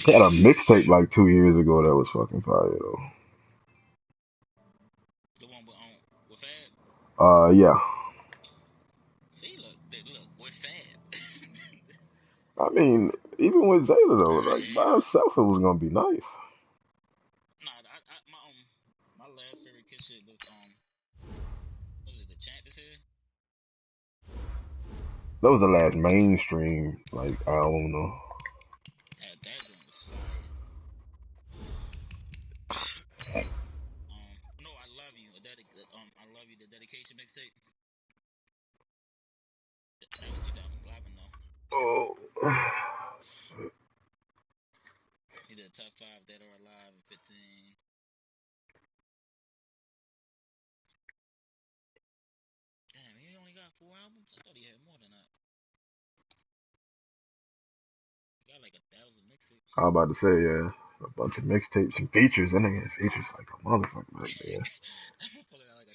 He had a mixtape like 2 years ago that was fucking fire though. The one with Fab. Yeah. See, look, with Fab. I mean, even with Jada though, like by herself, it was gonna be nice. Nah, my last favorite Kiss shit was was it the Champ is here? That was the last mainstream like album though. That joint was fire. No, I love you. I love you. The dedication mixtape. That was 2011 though. Oh. He did top 5 Dead or Alive in 15. Damn, he only got 4 albums? I thought he had more than that. He got like 1,000 mixtapes. I was about to say, yeah, a bunch of mixtapes and features. That nigga had features like a motherfucker back there. I'm gonna put it out like 1,000.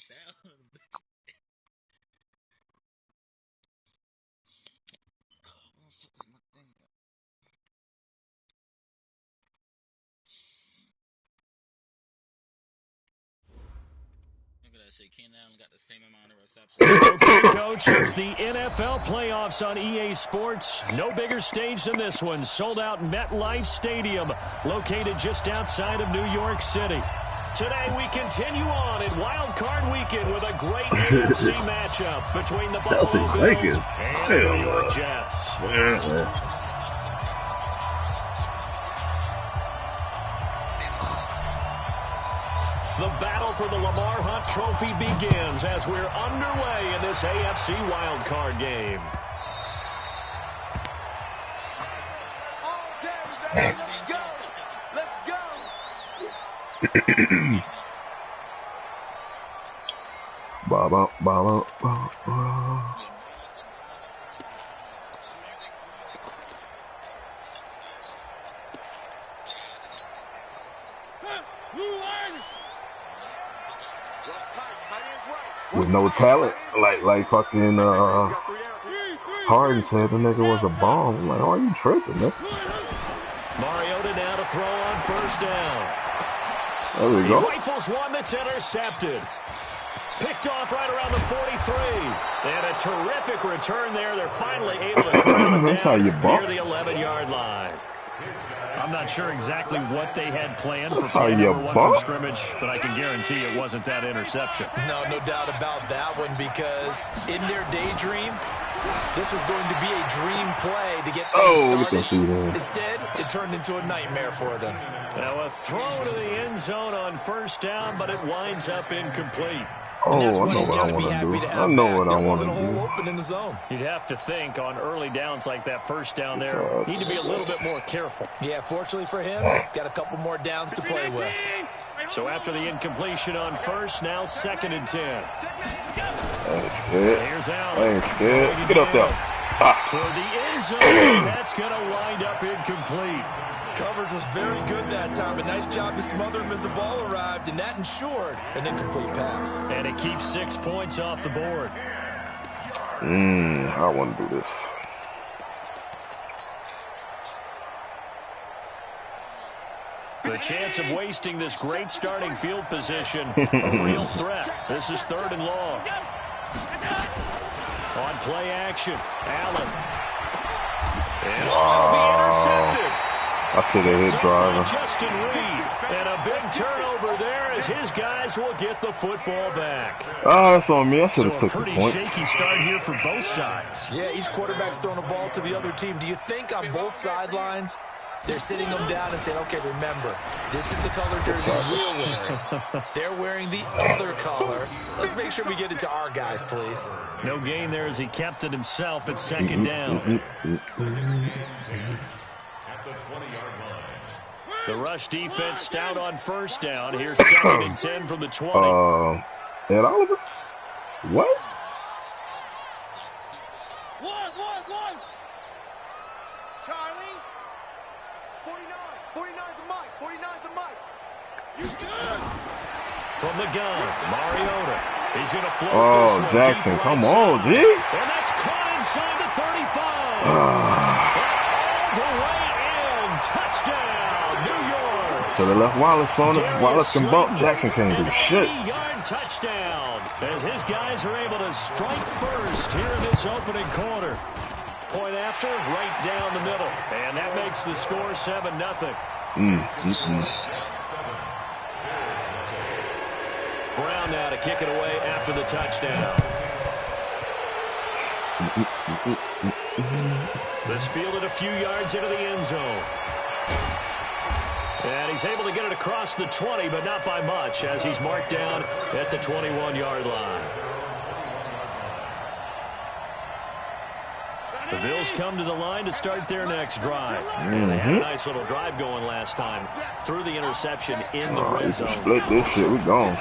Look at that shit. Keenan Allen got the same amount of receptions. Okay, Coach, it's the NFL playoffs on EA Sports. No bigger stage than this one. Sold out MetLife Stadium, located just outside of New York City. Today we continue on in Wild Card Weekend with a great AFC matchup between the Buffalo Bills and the New York Jets. The battle for the Lamar Hunt Trophy begins as we're underway in this AFC wildcard game. Baba, baba, baba. With no talent, like fucking Harden said, the nigga was a bomb. I'm like, oh, are you tripping, man? Mariota now to throw on first down. There we go. He rifles one that's intercepted. Picked off right around the 43. And a terrific return there. They're finally able to cram it down near the 11-yard line. I'm not sure exactly what they had planned for play number one from scrimmage, but I can guarantee it wasn't that interception. No doubt about that one, because in their daydream, this was going to be a dream play to get things started. Instead, it turned into a nightmare for them. Now a throw to the end zone on first down, but it winds up incomplete. Oh, I know what I want to do. I know what I want to do. Open in the zone. You'd have to think on early downs like that first down there, need to be a little bit more careful. Yeah, fortunately for him, got a couple more downs to play with. So after the incompletion on first, now 2nd and 10. I ain't scared. Here's Allen. I ain't scared. Get up there. Toward the end zone, that's going to wind up incomplete. Coverage was very good that time. A nice job to smother him as the ball arrived, and that ensured an incomplete pass. And it keeps 6 points off the board. I want to do this. The chance of wasting this great starting field position, a real threat. This is 3rd and long. On play action, Allen. And be intercepted. I should have hit driver. Justin Reed. And a big turnover there as his guys will get the football back. Oh, that's on me. I should have took the points. points. Pretty shaky start here for both sides. Yeah, each quarterback's throwing a ball to the other team. Do you think on both sidelines they're sitting them down and saying, okay, remember, this is the color jersey we're wearing. They're wearing the other color. Let's make sure we get it to our guys, please. No gain there as he kept it himself at 2nd down. The rush defense stout on first down. Here's 2nd and 10 from the 20. Ed Oliver? What? One. Charlie. 49 the mic. 49 the mic. You good? From the gun, Mariota. He's going to float this one. Jackson, come on, G. And that's caught inside the 35. All the way in. Touchdown. Should have left Wallace on it. Wallace can bump. Jackson can't do shit. 80-yard touchdown as his guys are able to strike first here in this opening quarter. Point after, right down the middle. And that makes the score 7-0. Brown now to kick it away after the touchdown. This fielded a few yards into the end zone. And he's able to get it across the 20, but not by much, as he's marked down at the 21-yard line. The Bills come to the line to start their next drive. And they had a nice little drive going last time through the interception in the red zone. Split this shit, we gone.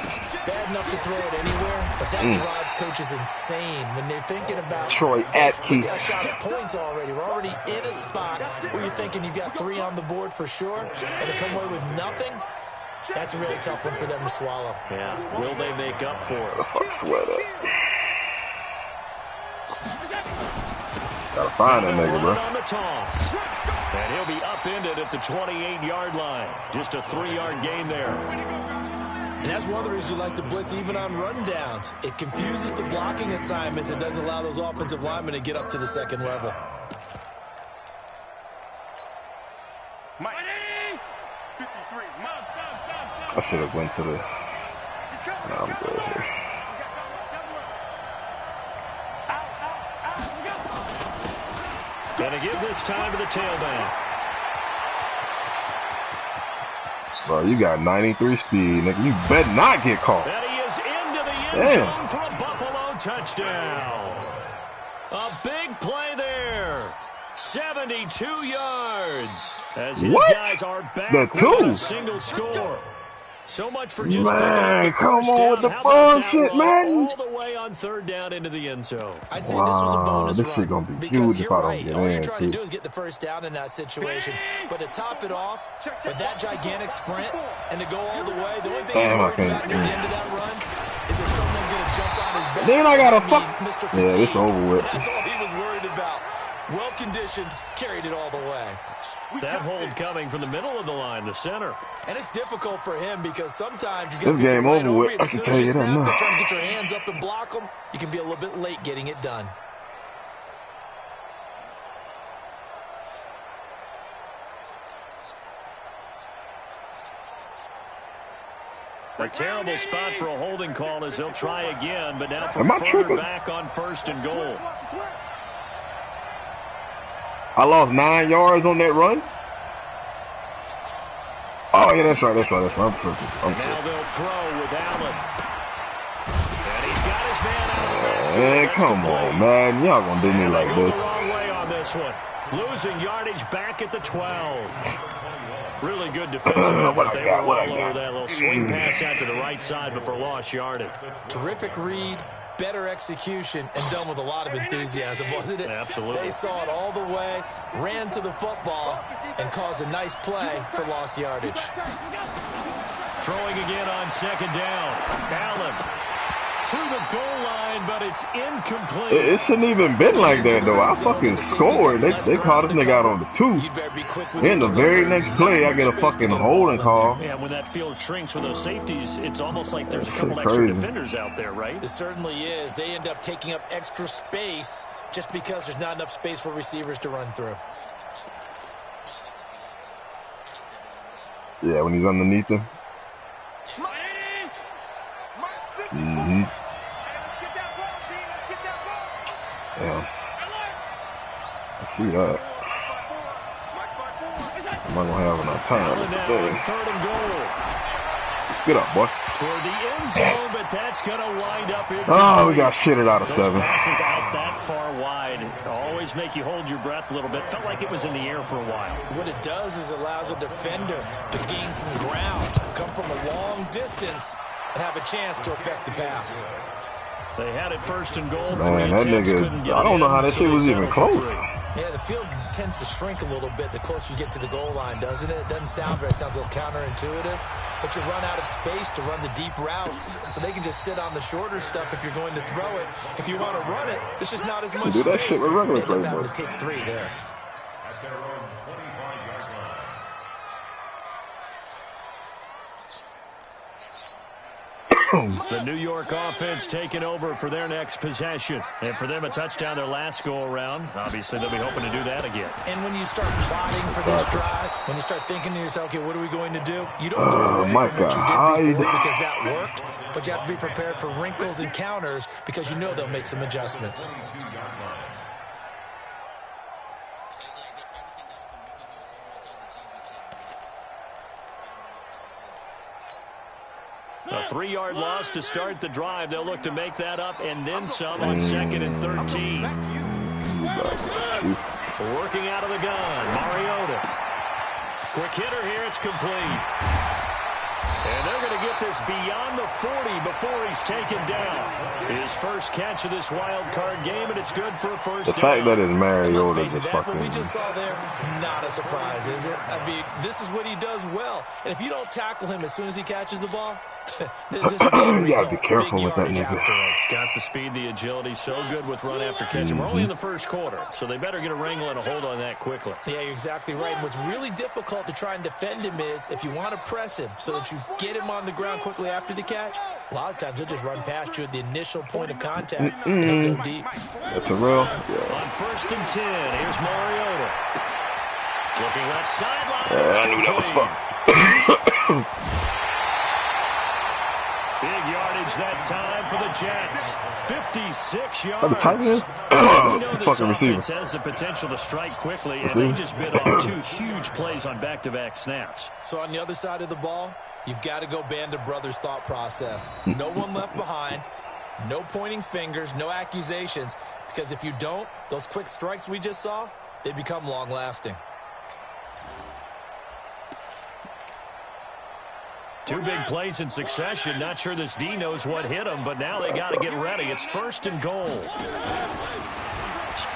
Bad enough to throw it anywhere, but that drives coaches insane when they're thinking about Troy Apke. a shot at points already. We're already in a spot where you're thinking you've got 3 on the board for sure, and to come away with nothing, that's a really tough one for them to swallow. Yeah, will they make up for it? Fuck Sweater. Gotta find that nigga, bro. On the toss. And he'll be upended at the 28-yard line. Just a 3-yard gain there. And that's one of the reasons you like to blitz even on rundowns. It confuses the blocking assignments and doesn't allow those offensive linemen to get up to the second level. I should have went to the... Nah, I'm good here. Gonna give this time to the tailback. Bro, you got 93 speed, nigga. You better not get caught. And he is into the end zone for a Buffalo touchdown. A big play there. 72 yards. As his guys are back with a single score. So much for just picking up the come first on down. with the How about bullshit, that man. all the way on 3rd down into the end zone. I'd say this was a bonus this run, shit gonna be because huge if you're I don't right. get All you're in, trying too. to do is get the first down in that situation. But to top it off with that gigantic sprint and to go all the way, the only thing he's worried about near the end of that run is if someone's going to jump on his back. Then I gotta fuck. Mr. Yeah, this over with. That's all he was worried about. Well conditioned, carried it all the way. That hold coming from the middle of the line, the center. And it's difficult for him because sometimes you got This game right over with. you. I As can soon tell as you that snap now. it, trying to get your hands up and block them, you can be a little bit late getting it done. A terrible spot for a holding call as they'll try again, but now for Am I further tripping? back on 1st and goal. I lost 9 yards on that run. Oh, yeah, that's right. I'm tripping. Now they'll throw with Allen. And he's got his man out. Man, come on, man. Y'all gonna do me like They go this. the wrong way on this one. Losing yardage back at the 12. Really good defensive effort. They were all over that little swing pass out to the right side before lost yardage. Terrific read, better execution, and done with a lot of enthusiasm, wasn't it? Absolutely. They saw it all the way, ran to the football, and caused a nice play for lost yardage. Throwing again on 2nd down. Allen to the goal line, but it's incomplete. It shouldn't even been like that, though. I fucking scored. They called this nigga out on the 2. You'd better be quick with In the very next play, I get a fucking holding call. Yeah, when that field shrinks with those safeties, it's almost like there's a That couple shit extra crazy. defenders out there, right? It certainly is. They end up taking up extra space just because there's not enough space for receivers to run through. Yeah, when he's underneath him. Mm-hmm. Yeah. I see that. I'm not gonna have enough time Allen this now day. on 3rd and goal. Get up, boy. Toward the end zone, but that's going to wind up incomplete. Oh, we got shitted out of Those 7. passes out that far wide always make you hold your breath a little bit. Felt like it was in the air for a while. What it does is allows a defender to gain some ground, come from a long distance, and have a chance to affect the pass. They had it 1st and goal. Man, that nigga, I don't know how that shit was even close. Yeah, the field tends to shrink a little bit the closer you get to the goal line, doesn't it? It doesn't sound right. It sounds a little counterintuitive. But you run out of space to run the deep routes, so they can just sit on the shorter stuff if you're going to throw it. If you want to run it, there's just not as much Do that space. shit with regular They end up having playbook. to take 3 there. The New York offense taking over for their next possession. And for them, a touchdown their last go-around. Obviously, they'll be hoping to do that again. And when you start plotting for this drive, when you start thinking to yourself, okay, what are we going to do? You don't go away from what you did before because that worked, but you have to be prepared for wrinkles and counters because you know they'll make some adjustments. A 3-yard loss to start the drive. They'll look to make that up and then some on 2nd and 13. Working out of the gun, Mariota. Quick hitter here, it's complete. And they're going to get this beyond the 40 before he's taken down. His first catch of this wild card game, and it's good for a first down. The fact that it's Mariota is fucking... What we just saw there, not a surprise, is it? I mean, this is what he does well. And if you don't tackle him as soon as he catches the ball, this is the end result. You gotta be careful with that nigga. Afterwards. Got the speed, the agility, so good with run after catch. We're only in the first quarter, so they better get a wrangle and a hold on that quickly. Yeah, you're exactly right. And what's really difficult to try and defend him is if you want to press him so that you get him on the ground quickly after the catch, a lot of times he'll just run past you at the initial point of contact and he'll go deep. That's a real. Yeah. On 1st and 10, here's Mariota. Looking left sideline. I knew that was fucked. Big yardage that time for the Jets. 56 yards. The tight end? We know this offense has the potential to strike quickly, and they just bit off 2 huge plays on back-to-back snaps. So on the other side of the ball, you've got to go band of brothers thought process. No one left behind, no pointing fingers, no accusations, because if you don't, those quick strikes we just saw, they become long-lasting. 2 big plays in succession. Not sure this D knows what hit him, but now they got to get ready. It's 1st and goal.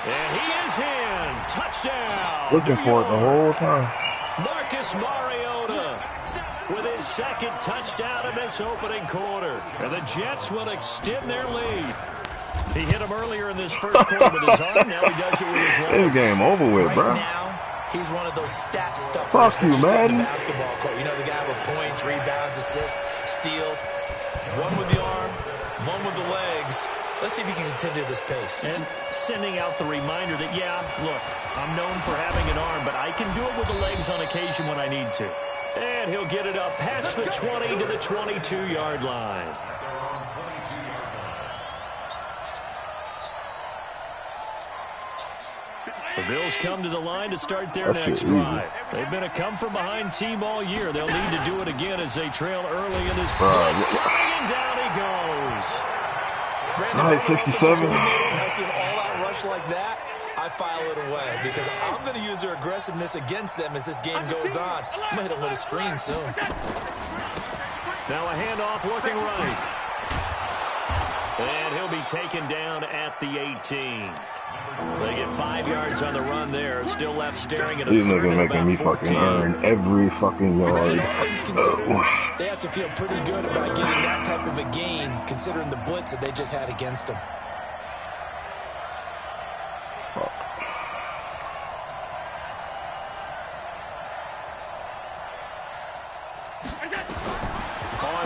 And he is in. Touchdown. Looking for it the whole time. Marcus Mariota with his 2nd touchdown in this opening quarter. And the Jets will extend their lead. He hit him earlier in this first quarter with his arm. Now he does it with his leg. This game over with, bro. Now, he's one of those stat stuffers. Fuck you, man. On the basketball court. You know, the guy with points, rebounds, assists, steals. One with the arm, one with the legs. Let's see if he can continue this pace. And sending out the reminder that, yeah, look, I'm known for having an arm, but I can do it with the legs on occasion when I need to. And he'll get it up past the 20 to the 22-yard line. The Bills come to the line to start their next drive. They've been a come-from-behind team all year. They'll need to do it again as they trail early in this blitz. Coming and down he goes. Brandon, 67. I see an all-out rush like that, I file it away because I'm going to use their aggressiveness against them as this game goes on. I'm going to hit them with a screen soon. Now a handoff looking right. And he'll be taken down at the 18. They get 5 yards on the run there. Still left staring at a These third niggas and making about me 14. fucking earn every fucking yard. Things considered, they have to feel pretty good about getting that type of a gain considering the blitz that they just had against them.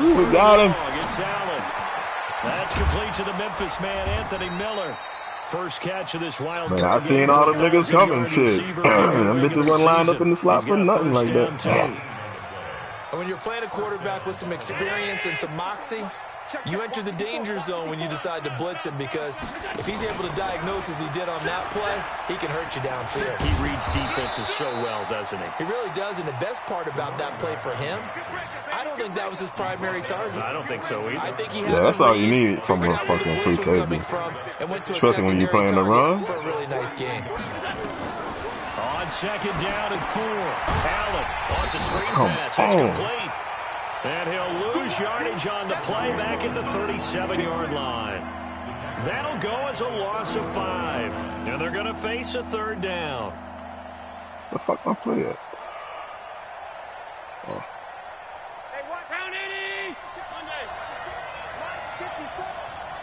We got him. It's Allen. That's complete to the Memphis man, Anthony Miller. First catch of this wild card. Man, I seen all the niggas coming, shit. Them bitches wasn't lined up in the slot for nothing like that. And when you're playing a quarterback with some experience and some moxie, you enter the danger zone when you decide to blitz him because if he's able to diagnose as he did on that play, he can hurt you downfield. He reads defenses so well, doesn't he? He really does, and the best part about that play for him, I don't think that was his primary target. I don't think so either. I think he had that's all you need from a fucking free safety. Especially when you're playing the run. For a really nice game. On 2nd down and 4. Allen wants a screen pass. It's complete. And he'll lose yardage on the play back at the 37-yard line. That'll go as a loss of 5. And they're going to face a 3rd down. The fuck my play at? Oh. Hey, what down 80?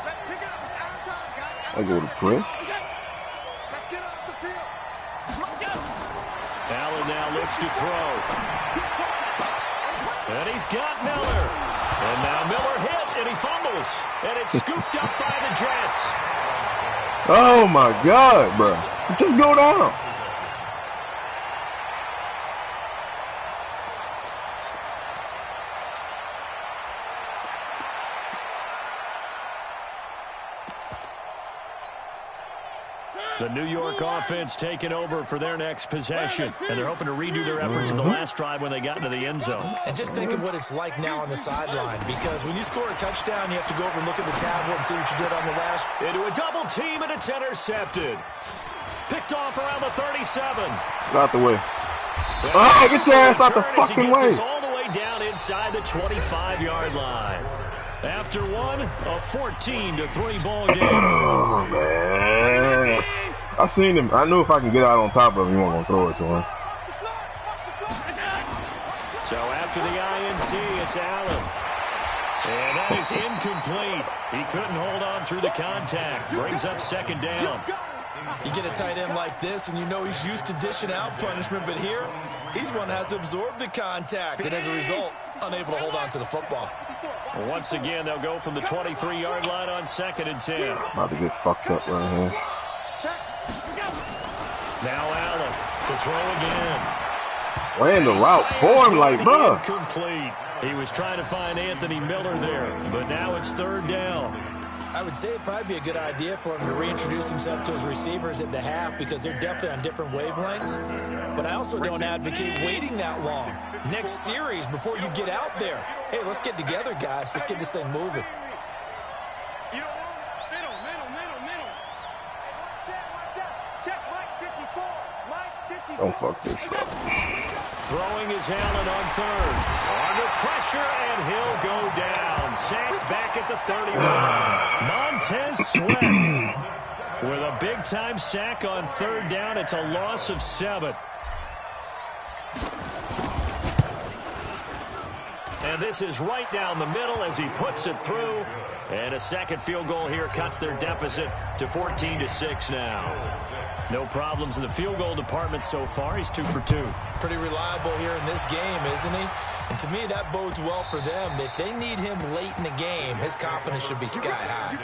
Let's pick it up. It's our time, guys. I go to press. Let's get off the field. Allen now looks to throw. And he's got Miller. And now Miller hit and he fumbles. And it's scooped up by the Jets. Oh, my God, bro. Just go down. The New York offense taking over for their next possession. And they're hoping to redo their efforts in the last drive when they got into the end zone. And just think of what it's like now on the sideline, because when you score a touchdown, you have to go over and look at the tablet and see what you did on the last. Into a double team, and it's intercepted. Picked off around the 37. Out the way. Oh, get your ass out the fucking way. All the way down inside the 25-yard line. After one, a 14-3 ball game. Oh, man. I seen him. I knew if I can get out on top of him, he wasn't going to throw it to him. So after the INT, it's Allen. And that is incomplete. He couldn't hold on through the contact. Brings up second down. You get a tight end like this, and you know he's used to dishing out punishment, but here, he's one that has to absorb the contact, and as a result, unable to hold on to the football. Once again, they'll go from the 23-yard line on 2nd and 10. About to get fucked up right here. Now Allen to throw again. Ran the route for him like, bro. Incomplete. He was trying to find Anthony Miller there, but now it's 3rd down. I would say it'd probably be a good idea for him to reintroduce himself to his receivers at the half, because they're definitely on different wavelengths. But I also don't advocate waiting that long. Next series, before you get out there, hey, let's get together, guys. Let's get this thing moving. Don't fuck this up. Throwing is Allen on 3rd. Under pressure, and he'll go down. Sacked back at the 31. Montez Sweat with a big-time sack on 3rd down. It's a loss of 7. And this is right down the middle as he puts it through. And a second field goal here cuts their deficit to 14-6 now. No problems in the field goal department so far. He's 2 for 2. Pretty reliable here in this game, isn't he? And to me, that bodes well for them. If they need him late in the game, his confidence should be sky high.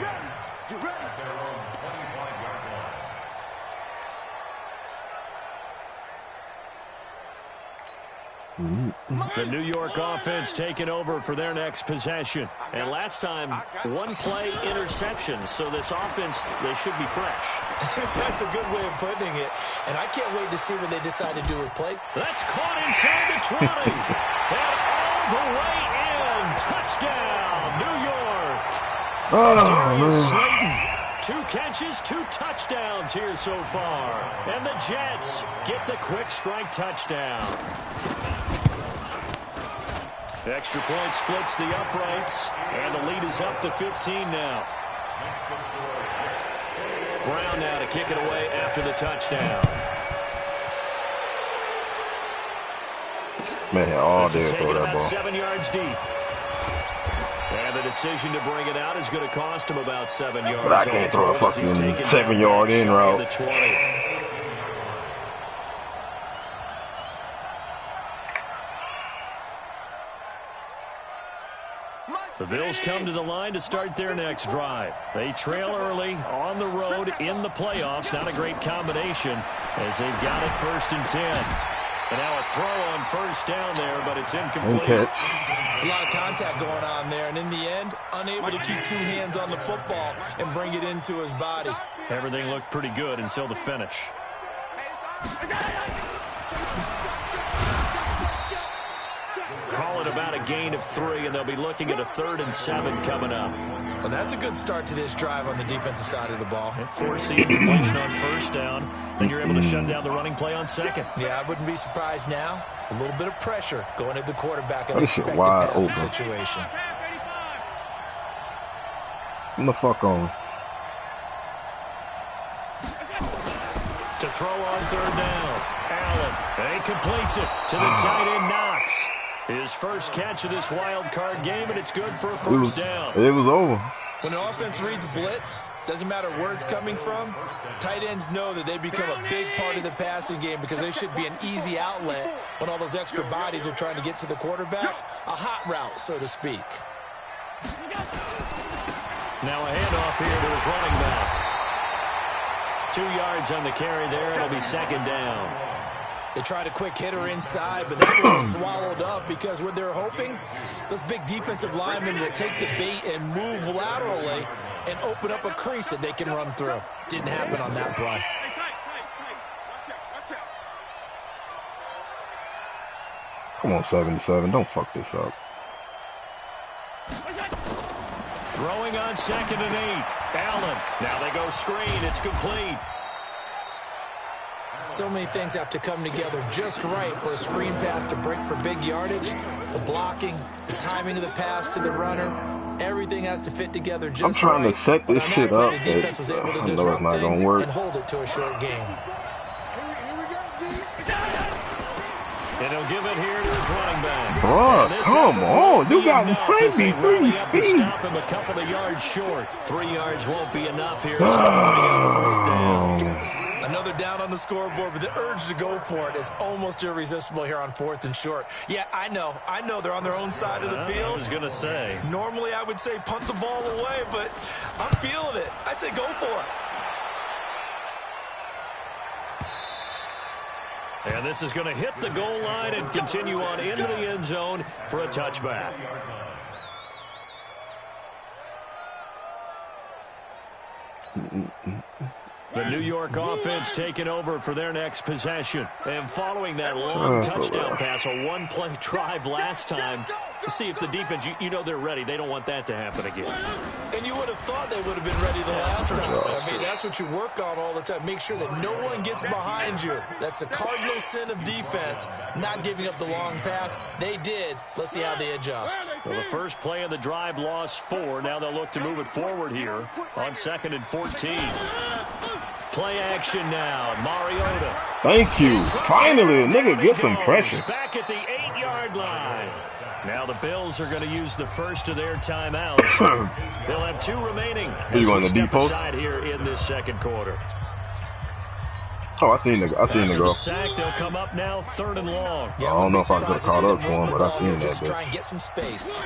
The New York offense taking over for their next possession. And last time, 1-play interception. So this offense, they should be fresh. That's a good way of putting it. And I can't wait to see what they decide to do with play. That's caught inside the 20. And all the way in. Touchdown, New York. Darius Slayton. 2 catches, 2 touchdowns here so far. And the Jets get the quick strike touchdown. Extra point splits the uprights, and the lead is up to 15 now. Brown now to kick it away after the touchdown. Man, all This is day taken throw that about ball. 7 yards deep. And the decision to bring it out is going to cost him about 7 yards. But I can't throw a fucking 7-yard in route. The 20. The Bills come to the line to start their next drive. They trail early on the road in the playoffs. Not a great combination as they've got it 1st and 10. And now a throw on 1st down there, but it's incomplete. It's a lot of contact going on there, and in the end, unable to keep 2 hands on the football and bring it into his body. Everything looked pretty good until the finish. Call it about a gain of 3, and they'll be looking at a 3rd and 7 coming up. Well, that's a good start to this drive on the defensive side of the ball. Forcing completion on 1st down, then you're able to shut down the running play on 2nd. Yeah, I wouldn't be surprised now. A little bit of pressure going at the quarterback in an This shit expected wide passing open. situation. What the fuck on? To throw on 3rd down. Allen, and he completes it to the tight end Knox. His first catch of this wild card game, and it's good for a 1st down. It was over. When an offense reads blitz, doesn't matter where it's coming from, tight ends know that they become a big part of the passing game because they should be an easy outlet when all those extra bodies are trying to get to the quarterback. A hot route, so to speak. Now a handoff here to his running back. 2 yards on the carry there. It'll be second down. They tried a quick hitter inside, but that one was swallowed up because what they're hoping, those big defensive linemen will take the bait and move laterally and open up a crease that they can run through. Didn't happen on that play. Come on, 77. Don't fuck this up. Throwing on 2nd and 8. Allen. Now they go screen. It's complete. So many things have to come together just right for a screen pass to break for big yardage. The blocking, the timing of the pass to the runner, everything has to fit together just right. I'm trying to set this shit up. The defense was able to I know it's disrupt not things gonna work. and hold it to a short game. And he'll give it here to his running back. Bro, come on. You got 93 speed. Stop him a couple of yards short. 3 yards won't be enough here. So down. Another down on the scoreboard, but the urge to go for it is almost irresistible here on 4th and short. Yeah, I know they're on their own side of the field. I was going to say. Normally I would say punt the ball away, but I'm feeling it. I say go for it. And this is going to hit the goal line and continue on into the end zone for a touchback. The New York offense taking over for their next possession. And following that long touchdown pass, a one-play drive last time, to see if the defense, you know they're ready. They don't want that to happen again. And you would have thought they would have been ready the last time. I mean, that's what you work on all the time. Make sure that no one gets behind you. That's the cardinal sin of defense, not giving up the long pass. They did. Let's see how they adjust. Well, the first play of the drive lost 4. Now they'll look to move it forward here on 2nd and 14. Play action now. Mariota. Thank you. Finally, a nigga get some pressure. Back at the 8-yard line. Now the Bills are going to use the first of their timeouts. They'll have 2 remaining. Are you going to deep post? Here in this second quarter. Oh, I seen the go. Sack, they'll come up now 3rd and long. Yeah, I don't know if I could have caught up to him, but I seen that. Just try and get some space.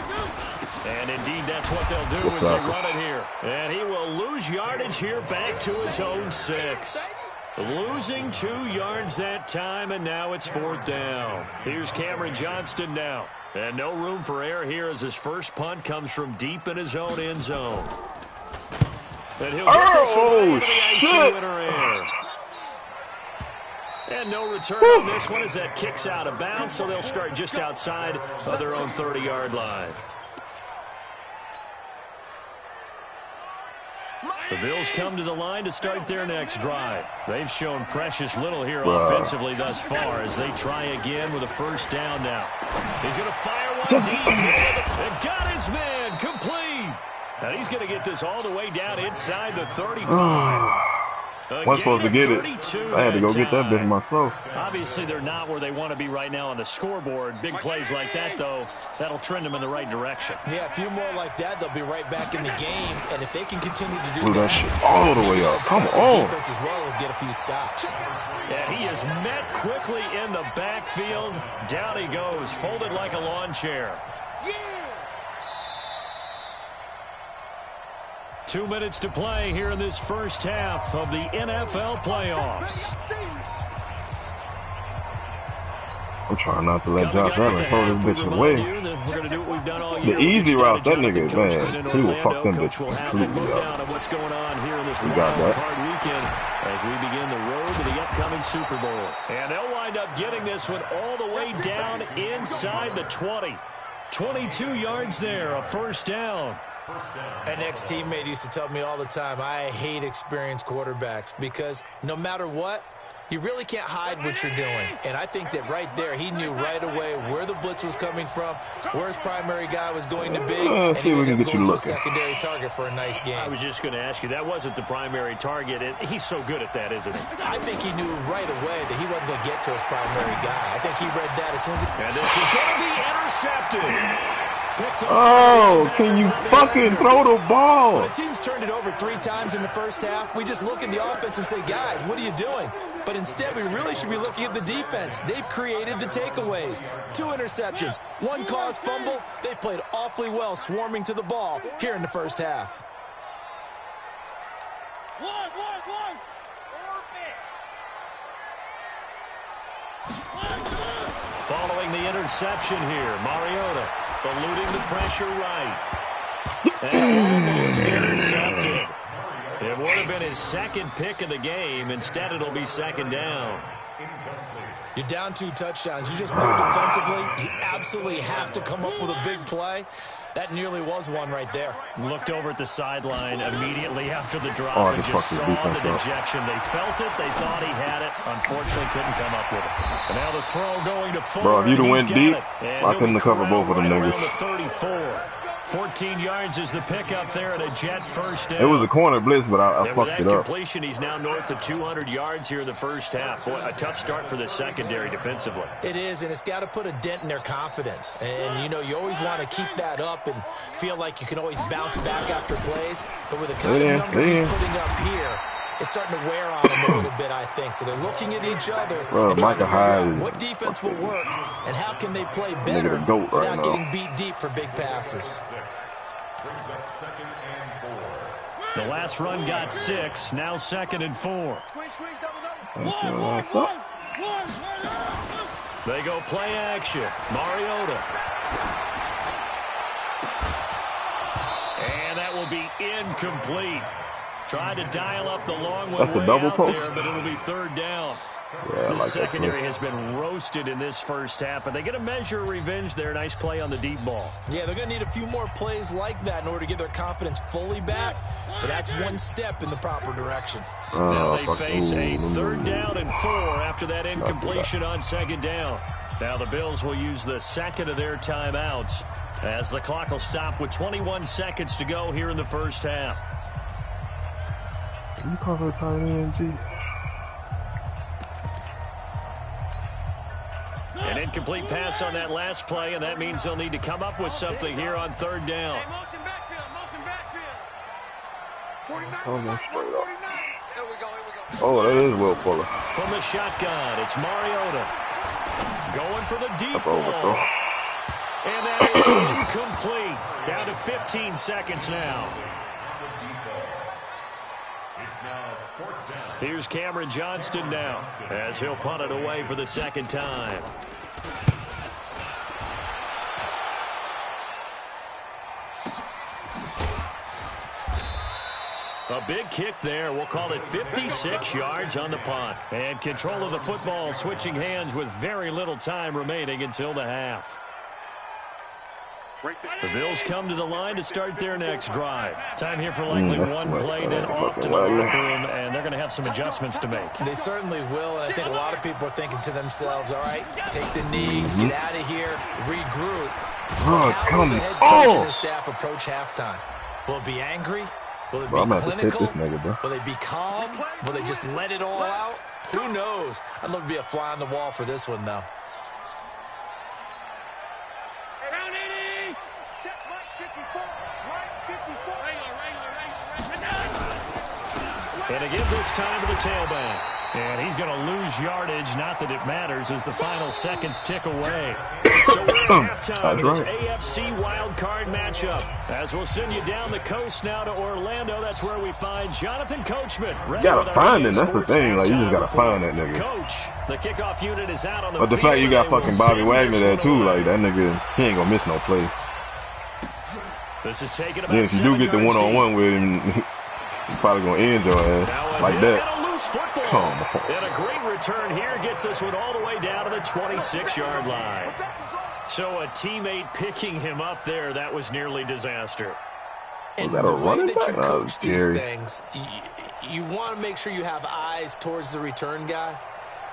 And indeed, that's what they'll do as they run it here. And he will lose yardage here back to his own 6. Losing 2 yards that time, and now it's 4th down. Here's Cameron Johnston now. And no room for error here as his first punt comes from deep in his own end zone. And he'll get this one shit! And no return on this one as that kicks out of bounds, so they'll start just outside of their own 30-yard line. The Bills come to the line to start their next drive. They've shown precious little here offensively thus far as they try again with a first down now. He's going to fire one deep and got his man complete. And he's going to get this all the way down inside the 35. Wasn't supposed to get it. I had to go get that bitch myself. Obviously, they're not where they want to be right now on the scoreboard. Big plays like that, though, that'll trend them in the right direction. Yeah, a few more like that, they'll be right back in the game. And if they can continue to do that shit all the way up. Come on. Defense as well will get a few stops. Yeah, he is met quickly in the backfield. Down he goes, folded like a lawn chair. 2 minutes to play here in this first half of the NFL playoffs. I'm trying not to let Josh Allen throw this bitch away. The easy route, that nigga, man, he will fuck them bitches completely up. We got that. As we begin the road to the upcoming Super Bowl. And they'll wind up getting this one all the way down inside the 20. 22 yards there, a first down. An ex-teammate used to tell me all the time, I hate experienced quarterbacks because no matter what, you really can't hide what you're doing. And I think that right there, he knew right away where the blitz was coming from, where his primary guy was going to be, and he was going to a secondary target for a nice game. I was just going to ask you, that wasn't the primary target. He's so good at that, isn't he? I think he knew right away that he wasn't going to get to his primary guy. I think he read that as soon as he... And this is going to be intercepted. Oh, can you fucking throw the ball? When the team's turned it over 3 times in the first half, we just look at the offense and say, guys, what are you doing? But instead, we really should be looking at the defense. They've created the takeaways. 2 interceptions, 1 caused fumble. They played awfully well swarming to the ball here in the first half. Following the interception here, Mariota eluding the pressure right. And almost intercepted. It would have been his second pick of the game. Instead, it'll be second down. You're down 2 touchdowns. You just know defensively, you absolutely have to come up with a big play. That nearly was one right there. Looked over at the sideline immediately after the drop and just saw the dejection. They felt it. They thought he had it. Unfortunately, couldn't come up with it. And now the throw going to Fuller. Bro, if you'd have went deep, I couldn't have covered both of them niggas. 34. 14 yards is the pickup there at a Jet first down. It was a corner blitz, but I fucked it up. Completion, he's now north of 200 yards here in the first half. Boy, a tough start for the secondary defensively. It is, and it's got to put a dent in their confidence. And, you know, you always want to keep that up and feel like you can always bounce back after plays. But with the kind of numbers he's putting up here, it's starting to wear on them a little bit, I think. So they're looking at each other and trying to figure out what defense will work and how can they play better without getting beat deep for big passes. The last run got 6, now 2nd and 4. They go play action. Mariota. And that will be incomplete. Tried to dial up the long one way out there, but it'll be 3rd down. Yeah, the secondary has been roasted in this first half, but they get a measure of revenge there. Nice play on the deep ball. Yeah, they're going to need a few more plays like that in order to get their confidence fully back, but that's one step in the proper direction. Now they face a 3rd down and 4 after that incompletion on 2nd down. Now the Bills will use the 2nd of their timeouts as the clock will stop with 21 seconds to go here in the first half. Can you call her a tight end, G? An incomplete pass on that last play, and that means they'll need to come up with something here on 3rd down. Motion backfield. 49. Oh, that is Will Fuller. From the shotgun, it's Mariota. Going for the deep ball. And that is incomplete. Down to 15 seconds now. Here's Cameron Johnston now as he'll punt it away for the 2nd time. A big kick there. We'll call it 56 yards on the punt. And control of the football switching hands with very little time remaining until the half. The Bills come to the line to start their next drive. Time here for likely one play, then off to the locker room, and they're going to have some adjustments to make. They certainly will, and I think a lot of people are thinking to themselves, all right, take the knee, get out of here, regroup. How will the head coach and his staff approach halftime? Will it be angry? Will it be clinical? Will they be calm? Will they just let it all out? Who knows? I'd love to be a fly on the wall for this one, though. And again this time to the tailback. And he's going to lose yardage. Not that it matters as the final seconds tick away. So we're at halftime in this AFC wildcard matchup. As we'll send you down the coast now to Orlando. That's where we find Jonathan Coachman. You got to find him. That's the thing. Like, you just got to find that nigga. Coach, the kickoff unit is out on the But the fact you got fucking Bobby Wagner there, too, like, that nigga, he ain't going to miss no play. This is taking about if you do get the one-on-one with him, he's probably going to end your ass like that. And a great return here gets this one all the way down to the 26-yard line. So a teammate picking him up there, that was nearly disaster. And the way that you coach these things, you want to make sure you have eyes towards the return guy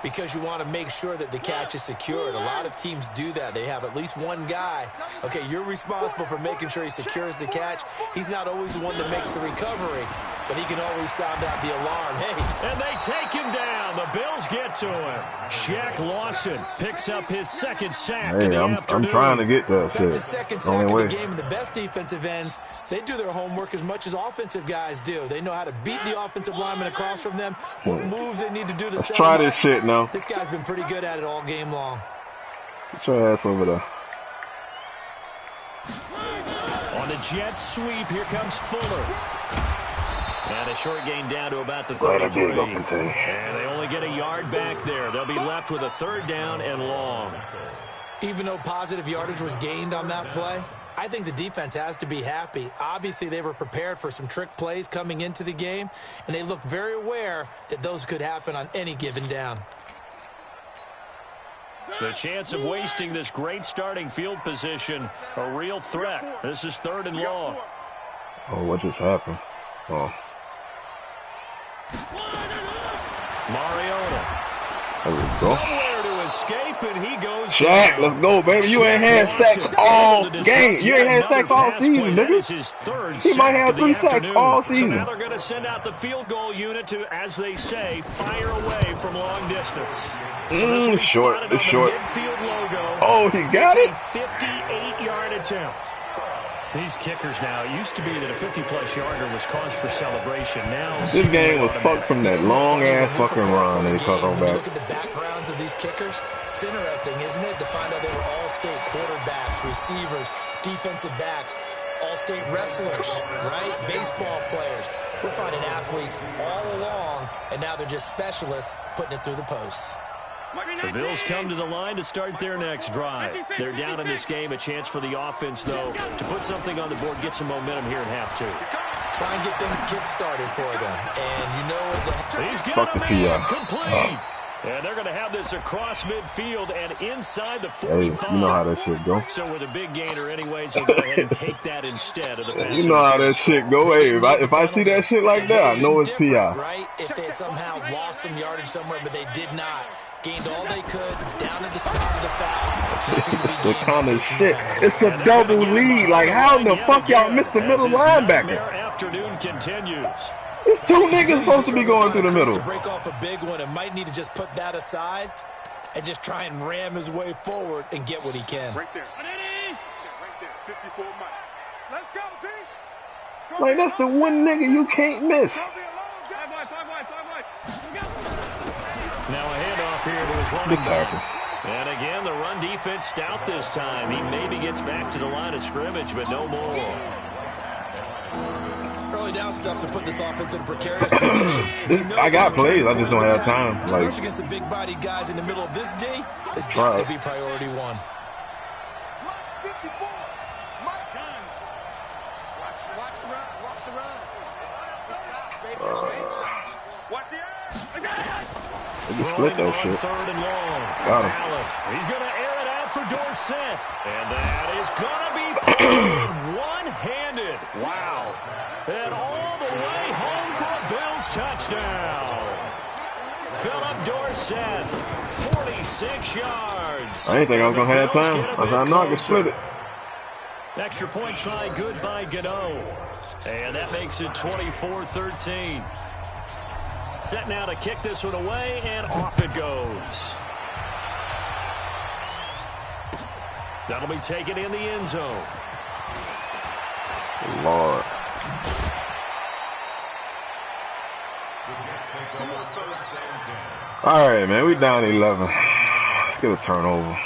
because you want to make sure that the catch is secured. A lot of teams do that. They have at least one guy. Okay, you're responsible for making sure he secures the catch. He's not always the one that makes the recovery, but he can always sound out the alarm. Hey. And they take him down. The Bills get to him. Shaq Lawson picks up his second sack in the afternoon. I'm trying to get that shit. That's his second sack of the game, and the best defensive ends, they do their homework as much as offensive guys do. They know how to beat the offensive lineman across from them, what moves they need to do to Let's try this shit now. This guy's been pretty good at it all game long. Get your ass over there. On the jet sweep, here comes Fuller. And a short gain down to about the 33. And they only get a yard back there. They'll be left with a third down and long. Even though positive yardage was gained on that play, I think the defense has to be happy. Obviously, they were prepared for some trick plays coming into the game, and they looked very aware that those could happen on any given down. The chance of wasting this great starting field position, a real threat. This is third and long. Oh, what just happened? Oh. Mariota. There we go. Nowhere to escape, and he goes Shaq, down. let's go, baby. You ain't had sacks all game. You ain't had sacks all season, nigga. He might have 3 sacks all season. So now they're going to send out the field goal unit to, as they say, fire away from long distance. So this will be short. It's short. Midfield logo. Oh, he got it. It's a 58-yard attempt. These kickers now, it used to be that a 50-plus yarder was cause for celebration. Now this game was fucked from that long-ass fucking run they talk about. Look at the backgrounds of these kickers. It's interesting, isn't it, to find out they were all-state quarterbacks, receivers, defensive backs, all-state wrestlers, right? Baseball players. We're finding athletes all along, and now they're just specialists putting it through the posts. The Bills come to the line to start their next drive. They're down in this game. A chance for the offense, though, to put something on the board, get some momentum here at half two. Try and get things kick-started for them. And you know he's getting a man complete. And they're going to have this across midfield and inside the 45. Hey, you know how that shit go. So with a big gainer anyways, they'll go ahead and take that instead of the pass. You know how that shit go. Hey, if I see that shit like that, I know it's PI. Right? If they had somehow lost some yardage somewhere, but they did not. Gained all they could down at the spot of the foul. It's the kind of shit. It's a double lead. Like, how in the fuck y'all missed the middle linebacker? Afternoon continues. It's 2 niggas supposed to be going through the middle. To break off a big one, and might need to just put that aside and just try and ram his way forward and get what he can. Right there. Right there. 54 Mike. Let's go, team. Like, that's the one nigga you can't miss. Five wide. Now a handoff here to his running back. And again, the run defense stout this time. He maybe gets back to the line of scrimmage, but no more. Early down stuff to put this offense in a precarious position. I got plays. I just don't have time. Like, especially against the big-bodied guys in the middle of this day, it's got to be priority one. 54. Mike Gunn. Watch the run. Watch the run. Watch the air. They just split that shit. Third and long. Got him. He's going to air it out for Dorsett. And that is going to be played one-handed. Wow. And all the way home for a Bills touchdown. Philip Dorsett, 46 yards. I didn't think I was going to have time. I said, I know I can split it. Extra point try good by Gano. And that makes it 24-13. Set now to kick this one away, and off it goes. That'll be taken in the end zone. Lord. All right, man, we down 11. Let's get a turnover.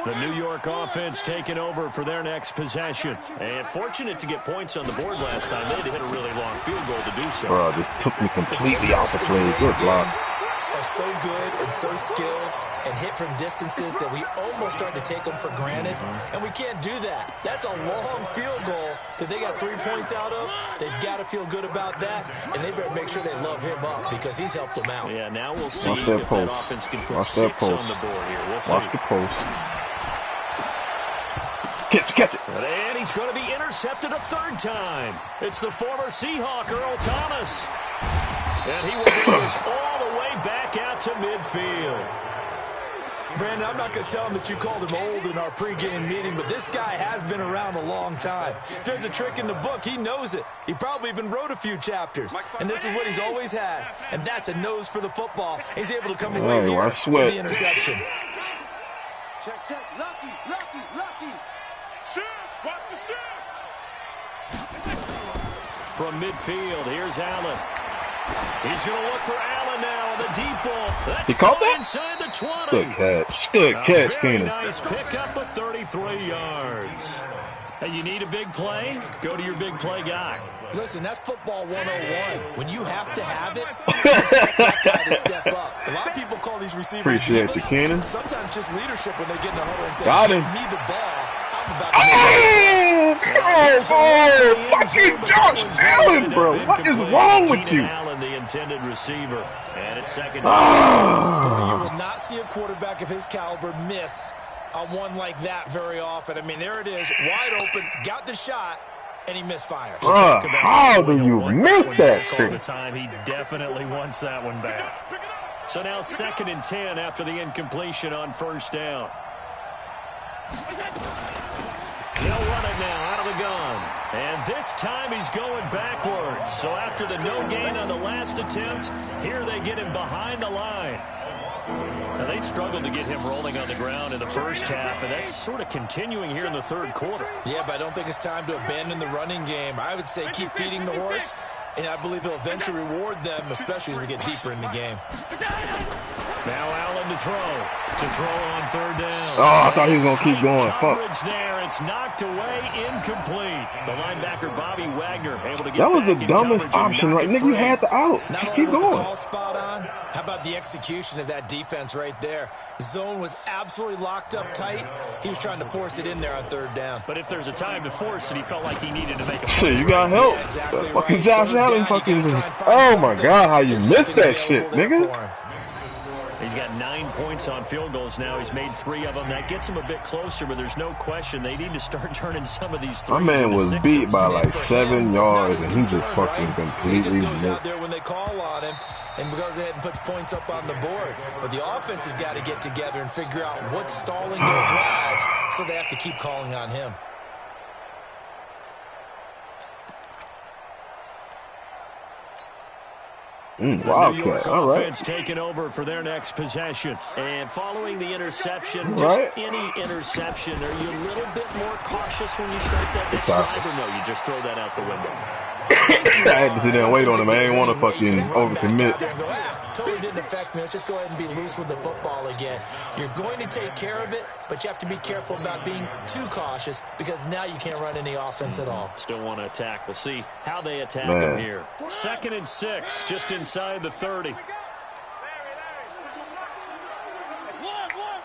The New York offense taking over for their next possession. And fortunate to get points on the board last time. They had to hit a really long field goal to do so. Bro, just took me completely off the play. Good block. Are so good and so skilled and hit from distances that we almost start to take them for granted. And we can't do that. That's a long field goal that they got 3 points out of. They've got to feel good about that. And they better make sure they love him up because he's helped them out. Yeah, now we'll see if that offense can put 6 on the board here. We'll see. Watch the post. Catch it. And he's going to be intercepted a third time. It's the former Seahawk, Earl Thomas. And he will bring us all the way back out to midfield. Brandon, I'm not going to tell him that you called him old in our pregame meeting, but this guy has been around a long time. If there's a trick in the book, he knows it. He probably even wrote a few chapters. And this is what he's always had, and that's a nose for the football. He's able to come away here with the interception. Check, check. Lucky, lucky, lucky. Shoot. Watch the shoot. From midfield, here's Allen. He's going to look for Allen now on the deep ball. That's he caught that? Inside the 20. Good catch. Good catch, Very Keenan. nice pickup of 33 yards. Hey, you need a big play? Go to your big play guy. Listen, that's football 101. When you have to have it, you expect that guy to step up. A lot of people call these receivers Appreciate divas. you, Keenan. Sometimes just leadership when they get in the huddle and say, Got give him. me the ball. I'm about to Fucking Josh Allen, bro. What is wrong with you? Allen, the intended receiver. And it's second. You will not see a quarterback of his caliber miss on one like that very often. I mean, there it is, wide open, got the shot, and he misfires. How do you miss that All the shit? time, he definitely wants that one back. So now 2nd and 10 after the incompletion on first down. They'll run it now out of the gun. And this time he's going backwards. So after the no gain on the last attempt, here they get him behind the line. Now they struggled to get him rolling on the ground in the first half, and that's sort of continuing here in the third quarter. Yeah, but I don't think it's time to abandon the running game. I would say keep feeding the horse, and I believe he'll eventually reward them, especially as we get deeper in the game. Now Allen to throw on third down. Oh, I thought he was going to keep going. Fuck. Coverage there. It's knocked away, incomplete. The linebacker, Bobby Wagner, able to get That was the back in dumbest coverage and option, knock right? it Nigga, you free. had the out. Not Just only keep was the going. call spot on, how about the execution of that defense right there? Zone was absolutely locked up tight. He was trying to force it in there on third down. But if there's a time to force it, he felt like he needed to make a Shit, you got help. Yeah, exactly That fucking right. Josh Third Allen down, fucking you gotta just. try and find Oh my something. God, how you There's missed something that shit, available there nigga. for him. He's got 9 points on field goals now. He's made 3 of them. That gets him a bit closer, but there's no question they need to start turning some of these threes. My man into was sixes. beat by like For 7 him, it's not yards, his and he just concern, fucking right? He completely just goes out missed. there when they call on him and goes ahead and puts points up on the board. But the offense has got to get together and figure out what's stalling their drives, so they have to keep calling on him. Wildcat, all right. Offense taking over for their next possession. And following the interception, Right. just any interception, are you a little bit more cautious when you start that next Exactly. drive, or no, you just throw that out the window? I had to sit there and wait on him. I ain't want to fucking overcommit. Totally didn't affect me. Let's just go ahead and be loose with the football again. You're going to take care of it, but you have to be careful about being too cautious because now you can't run any offense at all. Still want to attack. We'll see how they attack Man. him here. 2nd and 6, just inside the 30.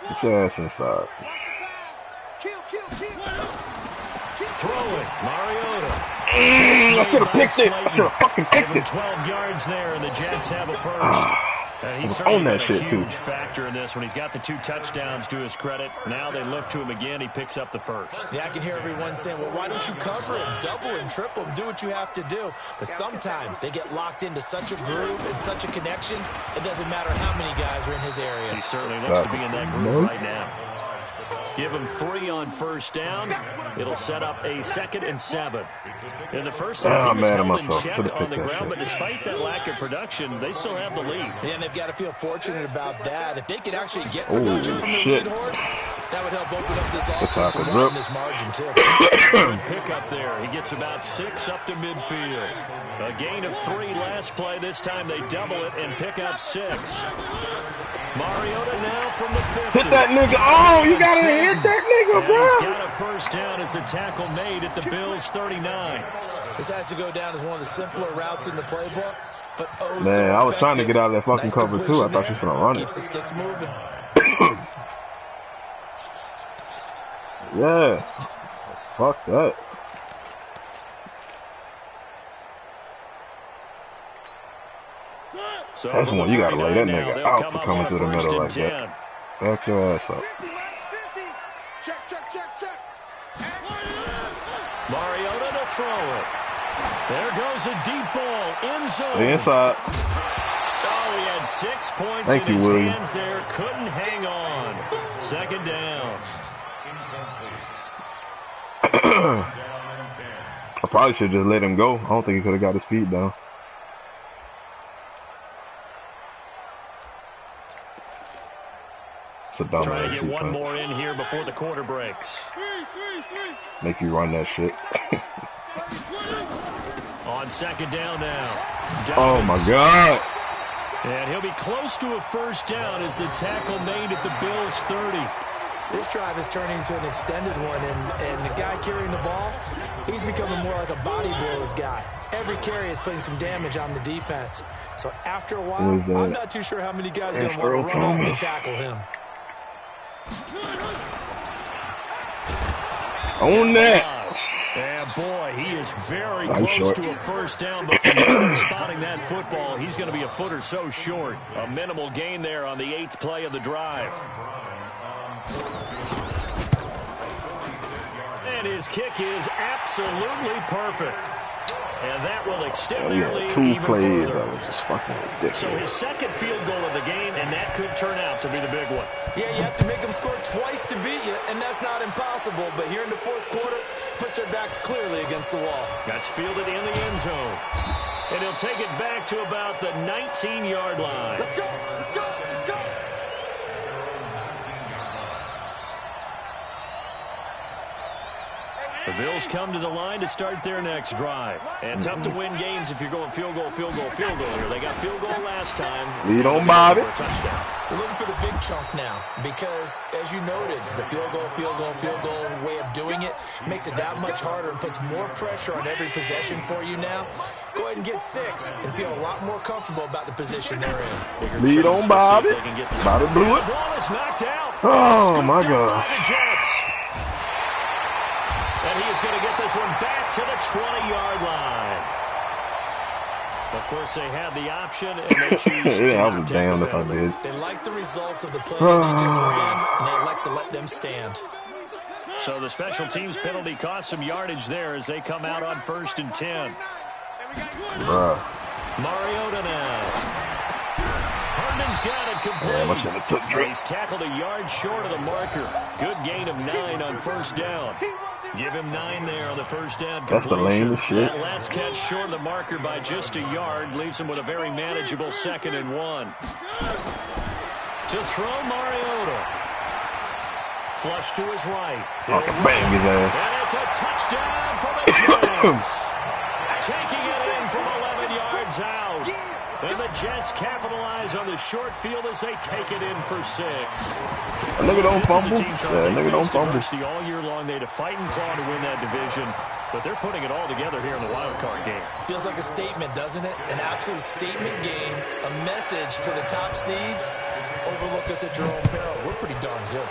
Get your ass inside. Kill, kill, kill. Throwing, Mariota. I should have picked it. I should have fucking Give picked him it. 12 yards there, and the Jets have a first. And he's was certainly on that been a shit, too. huge factor in this when he's got the 2 touchdowns to his credit. Now they look to him again. He picks up the first. Yeah, I can hear everyone saying, well, why don't you cover him, double him, triple him, do what you have to do. But sometimes they get locked into such a groove and such a connection, it doesn't matter how many guys are in his area. He certainly looks to be in that group right now. Give him 3 on first down. It'll set up a 2nd and 7. In the first half, I'm he was mad at held in myself. check Should've on picked the that ground, shit. but despite that lack of production, they still have the lead. And they've got to feel fortunate about that. If they could actually get Holy production from the shit. lead horse, that would help open up this Good offense tackle, and Drip. widen this margin, too. Good pick up there. He gets about 6 up to midfield. A gain of 3 last play. This time they double it and pick up 6. Mariota now from the 50. Hit that nigga. Oh, you gotta hit that nigga, And he's bro. got a first down as a tackle made at the Bills' 39. This has to go down as one of the simpler routes in the playbook. But oh, Man, so I was trying to effective. get out of that fucking Nice cover, too. I completion thought you there. was gonna run it. Keeps the sticks moving. Yeah. Fuck that. So That's from one the you gotta lay that 39 now, nigga they'll out come for up coming on a through the first middle and like that. 10. Back your ass up. 50, Max 50. Check, check, check, check. Mariota to throw it. There goes a deep ball. End zone. Stay inside. Oh, he had 6 points Thank in you, his William. hands there. Couldn't hang on. Second down. I probably should just let him go. I don't think he could have got his feet down. It's a dumb Trying ass to get defense. one more in here before the quarter breaks. Make you run that shit. On second down now. Oh my God. And he'll be close to a first down as the tackle made at the Bills' 30. This drive is turning into an extended one, and the guy carrying the ball, he's becoming more like a body blows guy. Every carry is putting some damage on the defense. So after a while, I'm not too sure how many guys are going to want to run up and tackle him. On that. And boy, he is very close to a first down, but from where they're spotting that football, he's going to be a foot or so short. A minimal gain there on the 8th play of the drive. And his kick is absolutely perfect. And that will extend their lead even further. That was just fucking ridiculous. So his second field goal of the game, and that could turn out to be the big one. Yeah, you have to make them score twice to beat you, and that's not impossible. But here in the fourth quarter, puts their backs clearly against the wall. That's fielded in the end zone. And he'll take it back to about the 19-yard line. Let's go. Let's go. Let's go. The Bills come to the line to start their next drive. And tough to win games if you're going field goal, field goal, field goal here. They got field goal last time. Lead on Bobby. For a touchdown. We're looking for the big chunk now because, as you noted, the field goal way of doing it makes it that much harder and puts more pressure on every possession for you now. Go ahead and get 6 and feel a lot more comfortable about the position they're in. Lead on Bobby. Bobby blew it. The ball is knocked out. Oh, my God. And he is going to get this one back to the 20-yard line. Of course, they had the option, and they choose to Yeah, I not was take damned the if I penalty. did. They like the results of the play they just ran, and they like to let them stand. So the special teams penalty cost some yardage there as they come out on 1st and 10. Bruh. Mariota now. Herndon's got it complete. Damn, I should have took Drake. He's tackled a yard short of the marker. Good gain of 9 on first down. Give him 9 there on the first down That's the completion. lamest shit. That last catch short of the marker by just a yard leaves him with a very manageable 2nd and 1. To throw Mariota. Flush to his right. Fucking bang his ass. And it's a touchdown for the Jets. Taking it in from 11 yards out. And the Jets capitalize on the short field as they take it in for 6. A nigga don't fumble. Yeah, nigga don't fumble. All year long, they had to fight and claw to win that division, but they're putting it all together here in the wild card game. Feels like a statement, doesn't it? An absolute statement game, a message to the top seeds. Overlook us at your own peril. We're pretty darn good.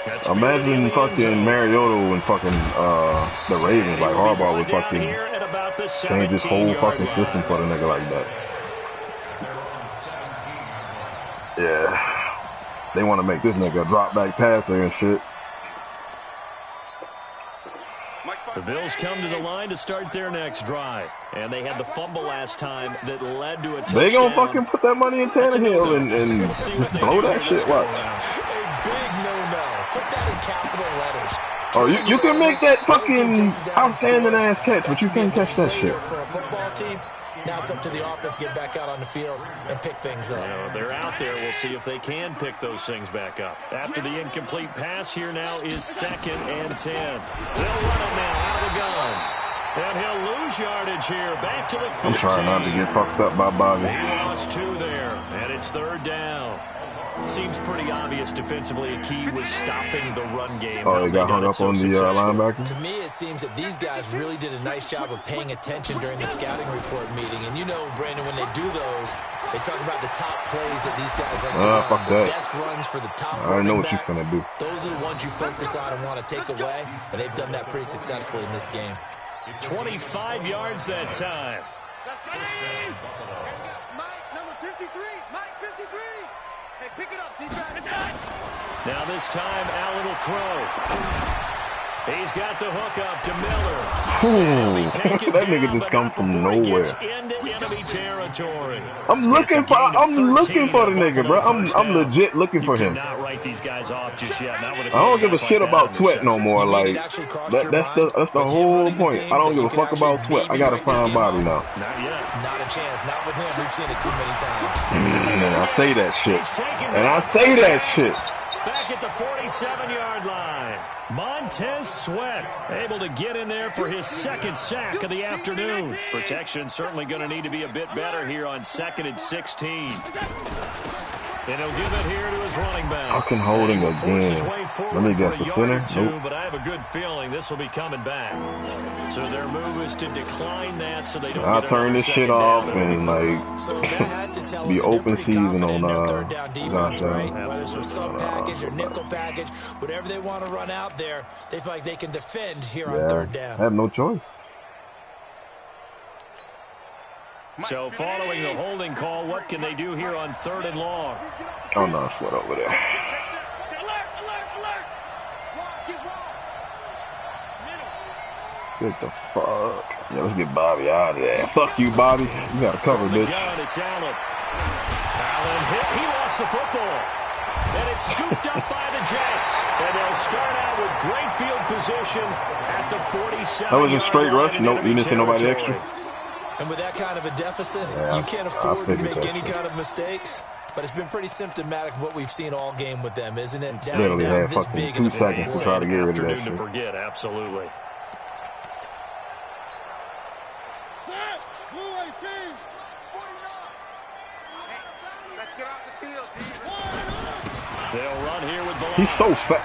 That's Imagine fucking Mariota and fucking the Ravens, like Harbaugh would fucking change his whole fucking system for the nigga like that. Yeah. They want to make this nigga a drop back passer and shit. The Bills come to the line to start their next drive. And they had the fumble last time that led to a touchdown. They gonna fucking put that money in Tannehill and just blow that shit. Watch. A big no-no. Put that in capital letters. Oh, you can make that fucking outstanding ass catch, but you can't catch that shit. For a football team, now it's up to the offense to get back out on the field and pick things up. You know, they're out there. We'll see if they can pick those things back up. After the incomplete pass, here now is 2nd and 10. They'll run it now out of the gun. And he'll lose yardage here. Back to the 15. I'm trying not to get fucked up by Bobby. He lost 2 there, and it's 3rd down. Seems pretty obvious defensively. A key was stopping the run game. Oh, they got hung up on the linebacker? To me, it seems that these guys really did a nice job of paying attention during the scouting report meeting. And you know, Brandon, when they do those, they talk about the top plays that these guys like to run. Fuck The that. best runs for the top I know what running you're back. finna do. Those are the ones you focus on and want to take away, and they've done that pretty successfully in this game. 25 yards that time. Let's go. Mike, number 53. Mike, 53. Hey, pick it up, defense. Now this time, Allen will throw. He's got the hook up to Miller. That nigga just come from nowhere. Into enemy territory. I'm looking for the nigga, bro. I'm legit looking for him. Not write these guys off just yet. I don't give a shit about Sweat no more. Like that's the whole point. I don't give a fuck about Sweat. I gotta find Bobby now. Not yet. Not a chance. Not with him. We've seen it too many times. And I say that shit. Back at the 47-yard line. Montez Sweat able to get in there for his second sack of the afternoon. Protection certainly going to need to be a bit better here on 2nd and 16. And he'll give it here to his running back. Fucking holding again. Let me guess the center. Nope. But I have a good feeling this will be coming back. So their move is to decline that so they don't. I'll turn this shit off and like be open season on third down defense, right? Whether it's a sub package or nickel package, whatever they want to run out there, they feel like they can defend here on third down. I have no choice. So following the holding call, what can they do here on 3rd and long? Oh no, Sweat over there. Get the fuck. Yeah, let's get Bobby out of there. Fuck you, Bobby. You got to cover, bitch. It's Allen. Allen hit. He lost the football. And it's scooped up by the Jets. And they'll start out with great field position at the 47. That was a straight rush. Nope, you didn't see nobody extra. And with that kind of a deficit, you can't afford to make any kind of mistakes. But it's been pretty symptomatic of what we've seen all game with them, isn't it? Literally had fucking 2 seconds to try to get rid of that shit. To forget, absolutely. Let's get off the field. They'll run here with the line. He's so fat.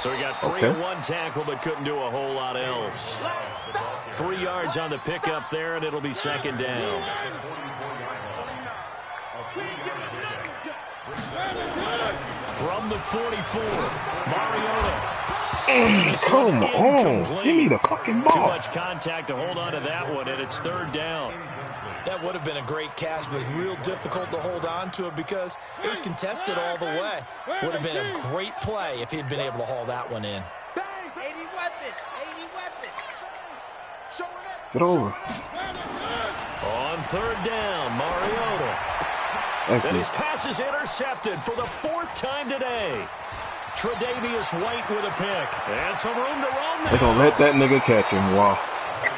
So he got 3 on 1 tackle, but couldn't do a whole lot else. 3 yards on the pickup there, and it'll be 2nd down. From the 44, Mariota. Come on. Give me the fucking ball. Too much contact to hold on to that one, and it's 3rd down. That would have been a great catch, but it's real difficult to hold on to it because it was contested all the way. Would have been a great play if he'd been able to haul that one in. 80 weapons. Get over. On 3rd down, Mariota. And his pass is intercepted for the 4th time today. Tre'Davious White with a pick. And some room to roam there. They're going to let that nigga catch him. Wow.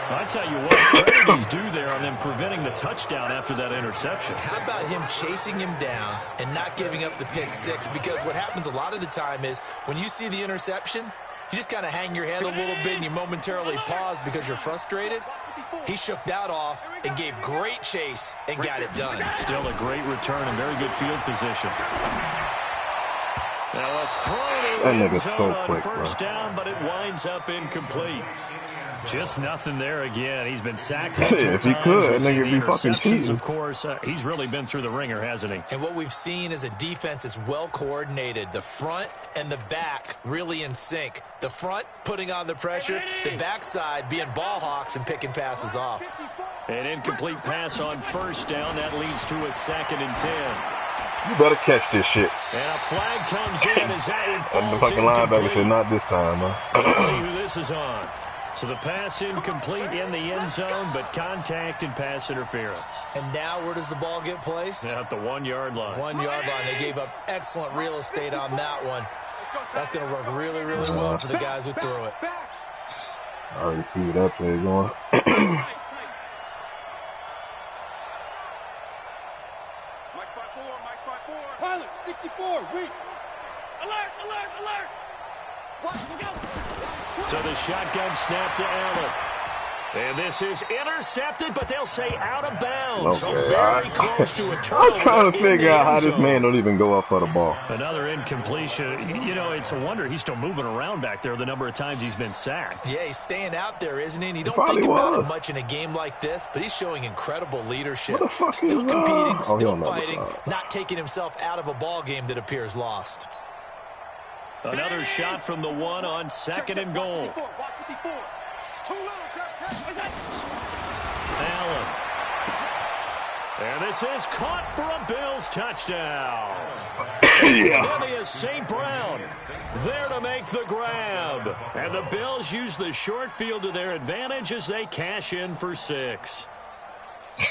I tell you what, credit is due there on them preventing the touchdown after that interception. How about him chasing him down and not giving up the pick 6? Because what happens a lot of the time is when you see the interception, you just kind of hang your head a little bit and you momentarily pause because you're frustrated. He shook that off and gave great chase and got it done. Still a great return and very good field position. Now a throw that nigga's so quick, first down, but it winds up incomplete. Just nothing there again. He's been sacked. Shit, if he could, that nigga be fucking cheating. Of course, he's really been through the ringer, hasn't he? And what we've seen is a defense that's well coordinated. The front and the back really in sync. The front putting on the pressure, the backside being ball hawks and picking passes off. An incomplete pass on 1st down. That leads to a 2nd and 10. You better catch this shit. And a flag comes in as that one The falls fucking linebacker said, not this time, man. Let's see who this is on. So the pass incomplete in the end zone, but contact and pass interference. And now where does the ball get placed? At the 1-yard line. 1-yard line. They gave up excellent real estate on that one. That's going to work really, really well for the guys who threw it. I already see where that play is going. Mike 5-4. Pilot, 64, weak. Alert. So the shotgun snap to Allen. And this is intercepted, but they'll say out of bounds. Okay. So very close to a turnover. I'm trying to figure out how this man don't even go up for the ball. Another incompletion. You know, it's a wonder he's still moving around back there the number of times he's been sacked. Yeah, he's staying out there, isn't he? And you don't think about it much in a game like this, but he's showing incredible leadership. Still competing, still fighting, not taking himself out of a ball game that appears lost. Another shot from the 1 on 2nd and goal. Allen. And this is caught for a Bills touchdown. Yeah. Cornelius St. Brown there to make the grab. And the Bills use the short field to their advantage as they cash in for 6.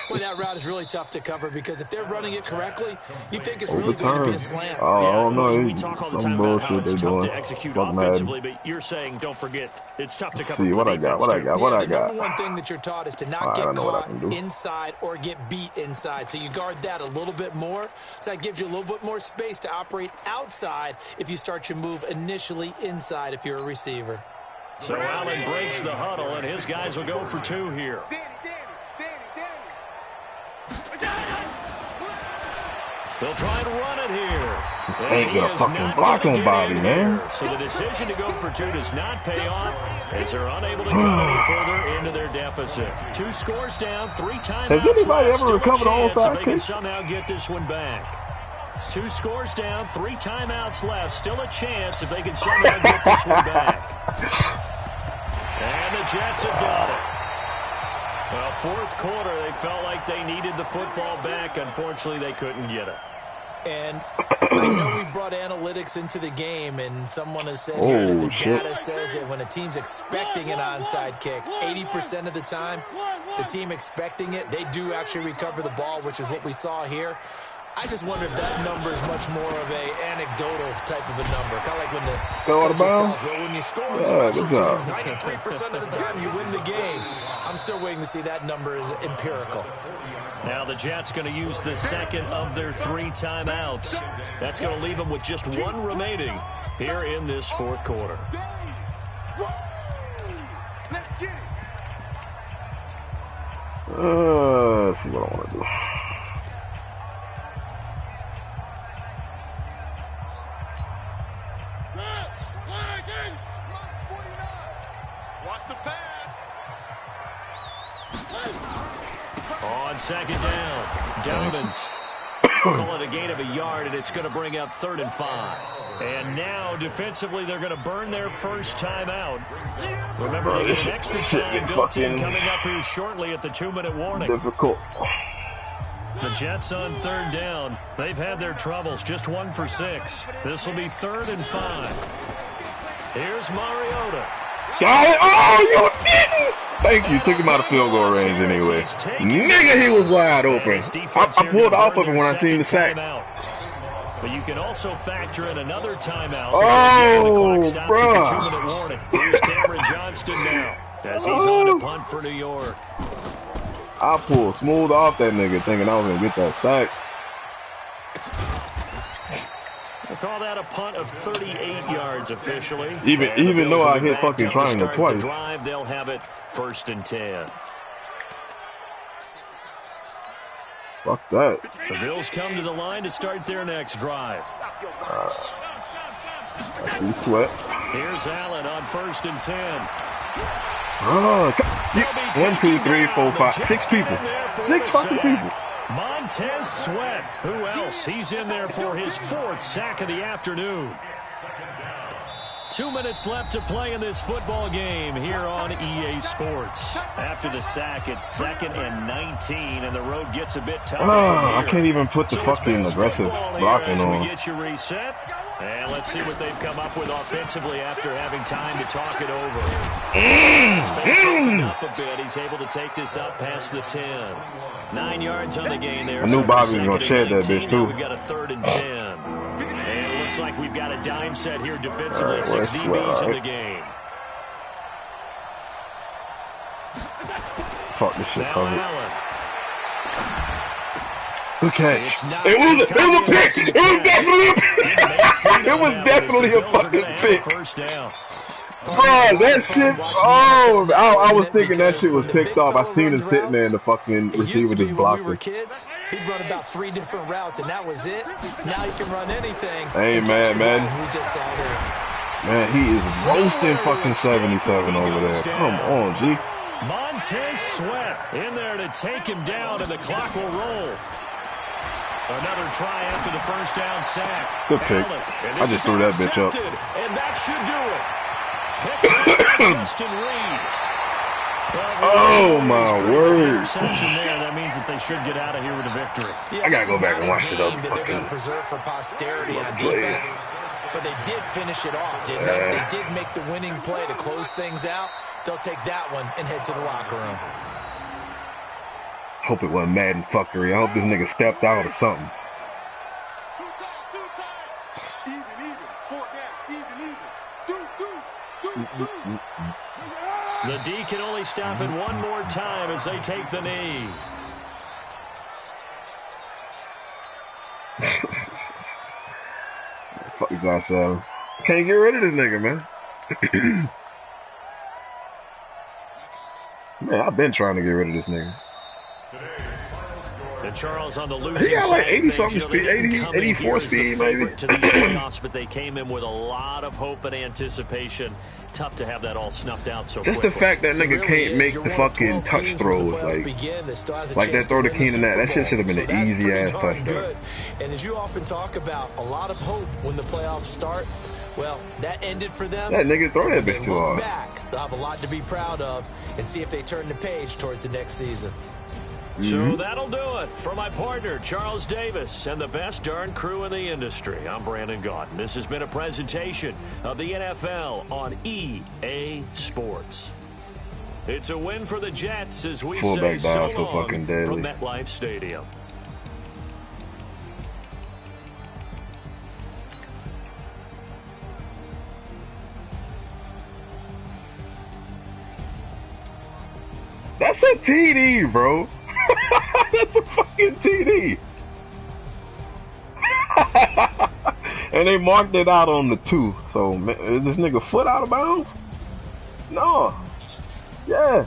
Boy, that route is really tough to cover because if they're running it correctly, you think it's really going to be a slant. Oh, I don't know. We talk all the time about how it's tough to execute offensively, but you're saying, don't forget, it's tough to cover. See what I got. What I got. What I got. The number one thing that you're taught is to not get caught inside or get beat inside. So you guard that a little bit more. So that gives you a little bit more space to operate outside if you start your move initially inside if you're a receiver. So Allen breaks the huddle, and his guys will go for 2 here. They'll try and run it here. Ain't gonna fucking block on Bobby, man. So the decision to go for 2 does not pay off as they're unable to cut any further into their deficit. 2 scores down, 3 timeouts. Has anybody ever recovered on onside kick? They can somehow get this one back. 2 scores down, 3 timeouts left. Still a chance if they can somehow get this one back. And the Jets have got it. Well, 4th quarter, they felt like they needed the football back. Unfortunately, they couldn't get it. And I know we brought analytics into the game, and someone has said here that the data says that when a team's expecting an onside kick, 80% of the time, the team expecting it, they do actually recover the ball, which is what we saw here. I just wonder if that number is much more of a anecdotal type of a number. Kind of like when the coaches tell us, well, when you score on special teams, 93% of the time you win the game. I'm still waiting to see that number is empirical. Now the Jets going to use the second of their 3 timeouts. That's going to leave them with just 1 remaining here in this 4th quarter. Let's see what I want to do. On 2nd down, Dobbins call it a gain of a yard, and it's going to bring up 3rd and 5. And now, defensively, they're going to burn their first timeout. Remember, they get an extra time built in coming up here shortly at the 2-minute warning. Difficult. The Jets on 3rd down. They've had their troubles, just 1 for 6. This will be 3rd and 5. Here's Mariota. Got it. Oh, you didn't. Thank you. Took him out of field goal range anyway. Nigga, he was wide open. I pulled off of him when I seen the sack. But you can also factor in another timeout. Oh, bro. 2-minute warning. Here's Cameron Johnston now as he's on to punt for New York. I pulled smooth off that nigga thinking I was going to get that sack. We'll call that a punt of 38 yards officially. Even though I hit fucking triangle twice. Drive, they'll have it 1st and 10. Fuck that. The Bills come to the line to start their next drive. I see Sweat. Here's Allen on 1st and 10. Oh, 1, 2, 3, 4, 5, 6 people. 6 fucking people. Montez Sweat. Who else? He's in there for his 4th sack of the afternoon. 2 minutes left to play in this football game here on EA Sports. After the sack, it's 2nd and 19, and the road gets a bit tougher. I can't even put the fucking aggressive blocking on. We get you reset. And let's see what they've come up with offensively after having time to talk it over. Space opened up a bit. He's able to take this up past the 10. 9 yards on the gain there. I knew Bobby was going to shed that bitch, too. We've got a 3rd and 10. And it looks like we've got a dime set here defensively. 6 DBs in the game. Fuck this shit, covered. Good catch. It was a pick. It was definitely a pick. It was definitely a fucking pick. Bro, that shit. Oh, I was thinking that shit was picked off. I seen him sitting there and the fucking receiver just blocked it. When we were kids, he'd run about 3 different routes, and that was it. Now you can run anything. Hey, man. We just saw there. Man, he is roasting fucking 77 over there. Come on, G. Montez Sweat in there to take him down, and the clock will roll. Another try after the first down sack. Good pick. I just threw that bitch up. And that should do it. Picked up by Justin Reed. Oh my word! Interception there. That means that they should get out of here with a victory. I gotta go back and watch it up. That they're going to preserve for posterity on defense, but they did finish it off, didn't they? They did make the winning play to close things out. They'll take that one and head to the locker room. Hope it wasn't Madden fuckery. I hope this nigga stepped out or something. Two times. Even. 4 down. Even. Deuce. The D can only stop it one more time as they take the knee. Fuck Josh Allen. Can't get rid of this nigga, man. Man, I've been trying to get rid of this nigga. And Charles on the losing He got like side 80-something speed, 84 speed, maybe. To these playoffs, but they came in with a lot of hope and anticipation. Tough to have that all snuffed out so Just quickly. the fact that nigga can't make the fucking touch throws, like that throw to Keenan, that shit should have been an easy ass touchdown. And as you often talk about, a lot of hope when the playoffs start. Well, that ended for them. That nigga throw that bitch too hard. Back, they'll have a lot to be proud of and see if they turn the page towards the next season. So that'll do it. For my partner, Charles Davis, and the best darn crew in the industry, I'm Brandon Gaudin. This has been a presentation of the NFL on EA Sports. It's a win for the Jets as we Fullback say dial so so long fucking from deadly. MetLife Stadium. That's a TD, bro. That's a fucking TD. And they marked it out on the 2. So, is this nigga foot out of bounds? No. Yeah.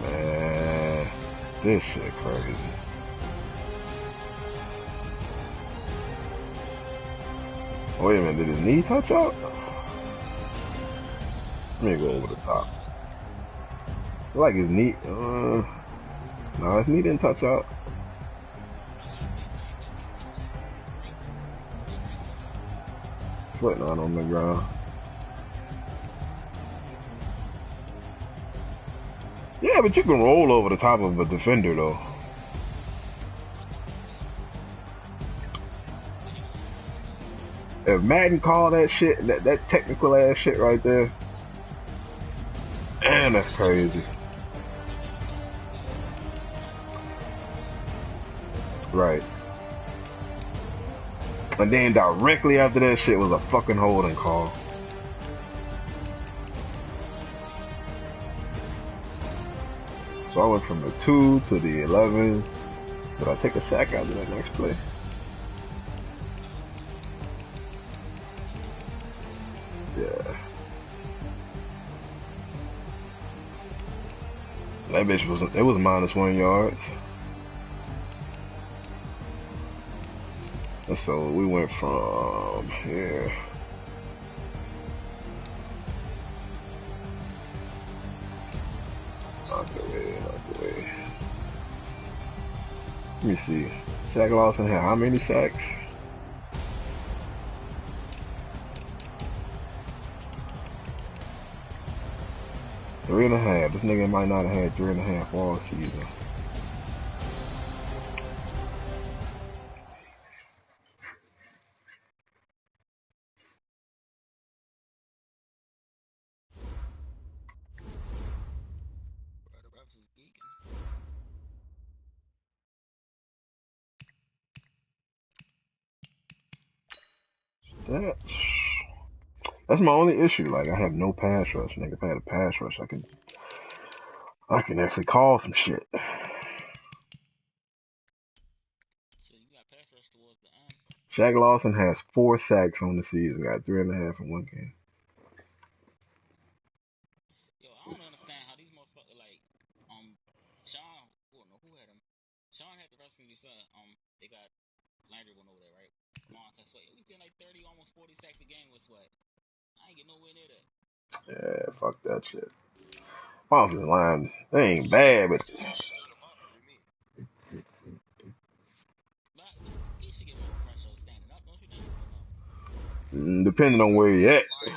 Man, this shit crazy. Wait a minute, did his knee touch out? Let me go over the top. I feel like his knee, no, his knee didn't touch out. Foot not on the ground. Yeah, but you can roll over the top of a defender though. If Madden called that shit, that technical ass shit right there, man, that's crazy. Right. And then directly after that shit was a fucking holding call. So I went from the 2 to the 11. Did I take a sack out of that next play? Yeah. That bitch was, it was -1 yards. And so we went from here. Not the way. Let me see. Shaq Lawson had how many sacks? Three and a half. This nigga might not have had 3.5 all season. That's my only issue. Like, I have no pass rush. Nigga, if I had a pass rush, I can actually call some shit. So you got pass rush towards the end. Shaq Lawson has 4 sacks on the season. Got 3.5 in one game. Yo, I don't understand how these motherfuckers like Sean. Who had him? Sean had the rest of these. They got Landry went over there, right? Montez Sweat. He was getting like 30, almost 40 sacks a game with Sweat. I ain't get nowhere near that. Yeah, fuck that shit. Offensive line, they ain't bad, but Depending on where he at. He's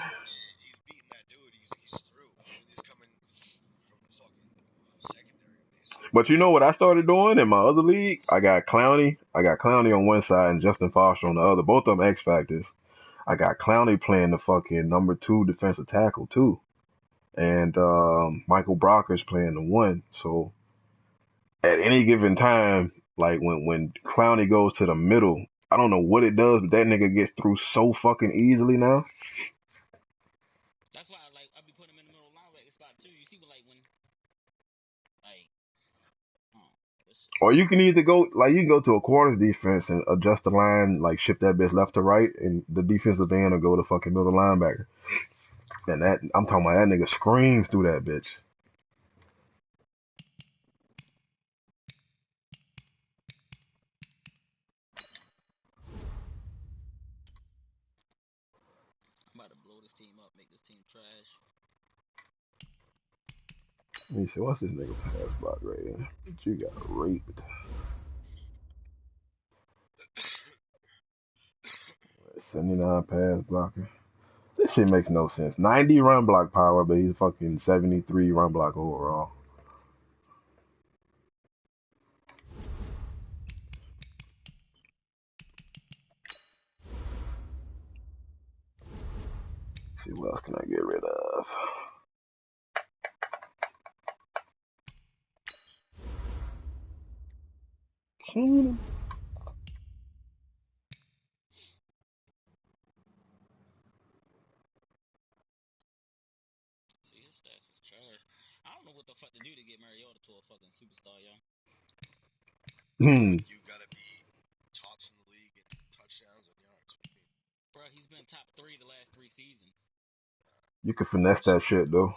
beating that dude. He's through. He's coming from the fucking secondary, basically. But you know what I started doing in my other league? I got Clowney on one side and Justin Foster on the other. Both of them X Factors. I got Clowney playing the fucking number 2 defensive tackle too. And Michael Brocker's playing the 1. So at any given time, like when Clowney goes to the middle, I don't know what it does, but that nigga gets through so fucking easily now. That's why I be putting him in the middle linebacker spot too. You see, when Or you can either go you can go to a quarters defense and adjust the line, like shift that bitch left to right, and the defensive end will go to fucking middle linebacker. And that I'm talking about that nigga screams through that bitch. I'm about to blow this team up, make this team trash. Let me see, what's this nigga pass block rating? You got raped. 79 pass blocker. This shit makes no sense. 90 run block power, but he's fucking 73 run block overall. Let's see, what else can I get rid of? Keenan. See, his stats is trash. I don't know what the fuck to do to get Mariota to a fucking superstar, yo. You gotta be tops in the league in touchdowns and yards. Bro, he's been top 3 the last 3 seasons. You can finesse that shit, though.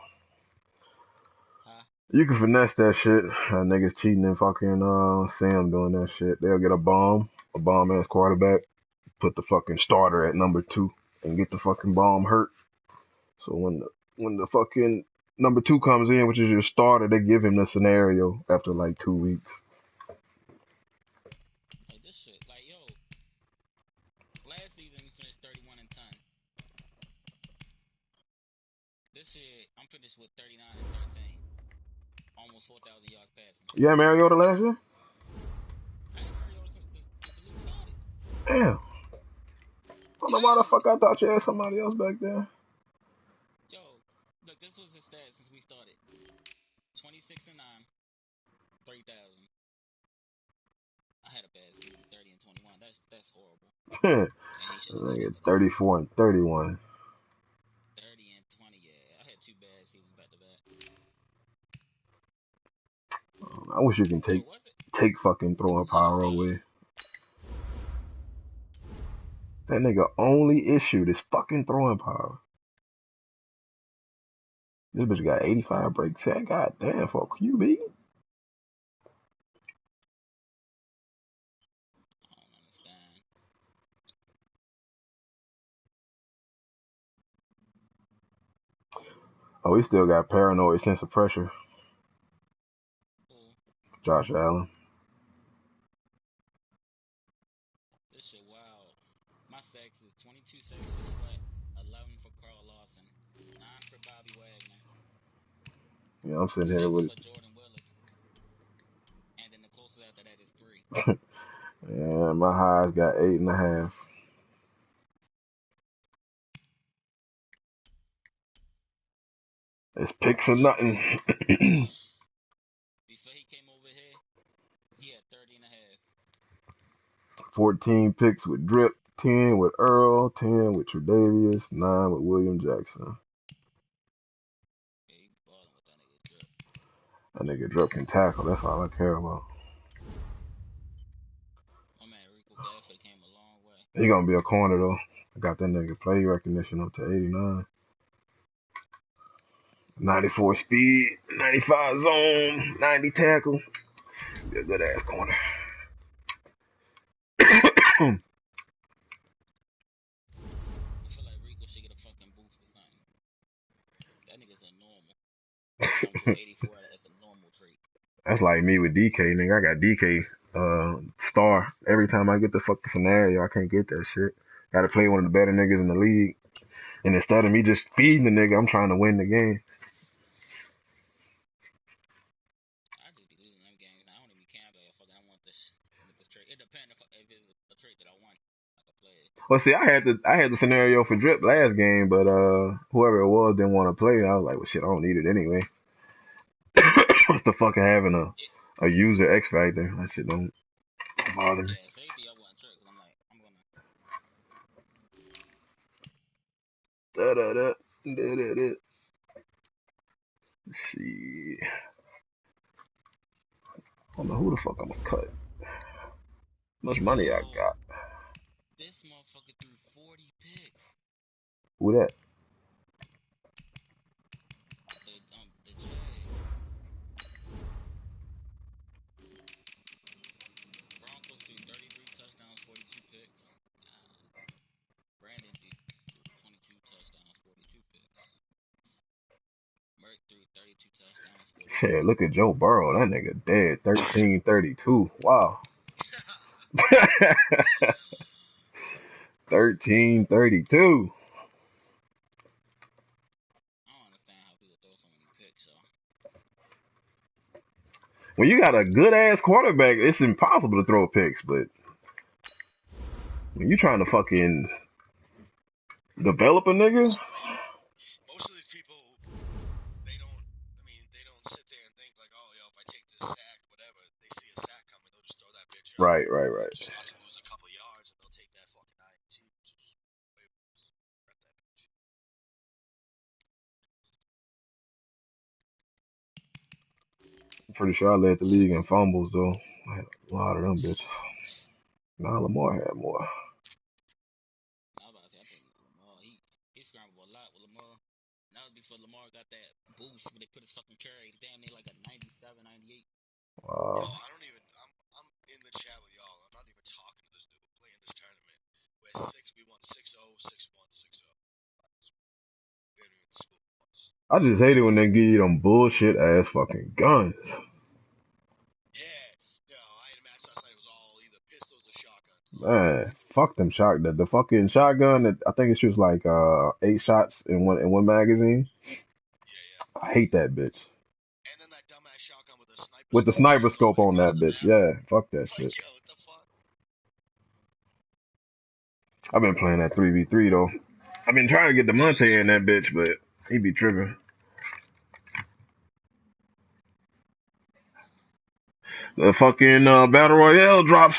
Huh? You can finesse that shit. Niggas cheating and fucking Sam doing that shit. They'll get a bomb ass quarterback, put the fucking starter at number 2, and get the fucking bomb hurt. So when the fucking number 2 comes in, which is your starter, they give him the scenario after like 2 weeks. Like this shit, like yo, last season he finished 31 and 10. This year I'm finished with 39 and 13. Almost 4,000 yards passing. Yeah, Mariota last year? I had Mariota since the league started. Damn. I don't know why the fuck I thought you had somebody else back there. Yo, look, this was his stats since we started. 26 and 9, 3,000. I had a bad season, 30 and 21. That's horrible. I get 34 and 31. 30 and 20, yeah. I had 2 bad seasons back to back. I wish you can take fucking throwing power away. That nigga only issued is fucking throwing power. This bitch got 85 breaks. God damn, for a QB. I don't understand. Oh, he still got paranoid sense of pressure. Who? Josh Allen. This shit wild. My sacks is 22 sacks for Sweat, 11 for Carl Lawson, 9 for Bobby Wagner. Yeah, I'm sitting 6 here with for Jordan Willis. And then the closest after that is 3. yeah, my highs got 8.5. It's picks or nothing. Before he came over here, he had 30 and a half. 14 picks with Drip, 10 with Earl, 10 with Tre'Davious, 9 with William Jackson. Yeah, he balling with that nigga Drip. That nigga Drip can tackle. That's all I care about. My man Rico Gafford came a long way. He gonna be a corner though. I got that nigga play recognition up to 89. 94 speed, 95 zone, 90 tackle. Be a good ass corner. I feel like Rico should get a fucking boost or something. That nigga's a normal. 84 at the normal trait. That's like me with DK, nigga. I got DK star. Every time I get the fucking scenario, I can't get that shit. Got to play one of the better niggas in the league. And instead of me just feeding the nigga, I'm trying to win the game. I just be losing them games. I don't even care. Like, fucking, I want this trade. It depends if it's a trade that I want. I can play it. Well, see, I had the scenario for Drip last game, but whoever it was didn't want to play. I was like, well, shit, I don't need it anyway. What's the fuck of having a user X factor? That shit don't bother me. Yeah, safety, I want trick. I'm like, I'm gonna. Da-da-da. Let's see. I don't know who the fuck I'm gonna cut. How much money I got? This motherfucker threw 40 picks. Who that? The Jags. Broncos threw 33 touchdowns, 42 picks. Brandon threw 22 touchdowns, 42 picks. Merck threw 32 touchdowns, 42 Shit, look at Joe Burrow. That nigga dead. 13-32. Wow. 13-32. I don't understand how people throw so many picks, so. When you got a good ass quarterback, it's impossible to throw picks, but when you trying to fucking develop a nigga, Most of these people, they don't sit there and think like, oh, yo, if I take this sack, whatever, they see a sack coming, they'll just throw that bitch out. right. Just not to lose a couple yards, and they'll take that fucking INT. I'm pretty sure I led the league in fumbles though. I had a lot of them bitches. Nah, Lamar had more. I was about to say, I think Lamar, he scrambled a lot with Lamar. And that was before Lamar got that boost when they put his fucking carry damn near like a 97, 98. Yo, I don't even. I'm in the chat with y'all. I'm not even talking to this dude playing this tournament. We won 6-0, 6-1, 6-0. We haven't even spoke once. I just hate it when they give you them bullshit ass fucking guns. Yeah, no, I had a match last night. It was all either pistols or shotguns. Man, fuck them shotgun. The fucking shotgun that I think it shoots like 8 shots in one magazine. Yeah. I hate that bitch. And then that dumbass shotgun with the sniper. With the sniper scope on that bitch. Yeah, fuck that Like, shit. yo, what the fuck? I've been playing that 3v3 though. I've been trying to get DeMonte in that bitch, but he be tripping. The fucking Battle Royale drops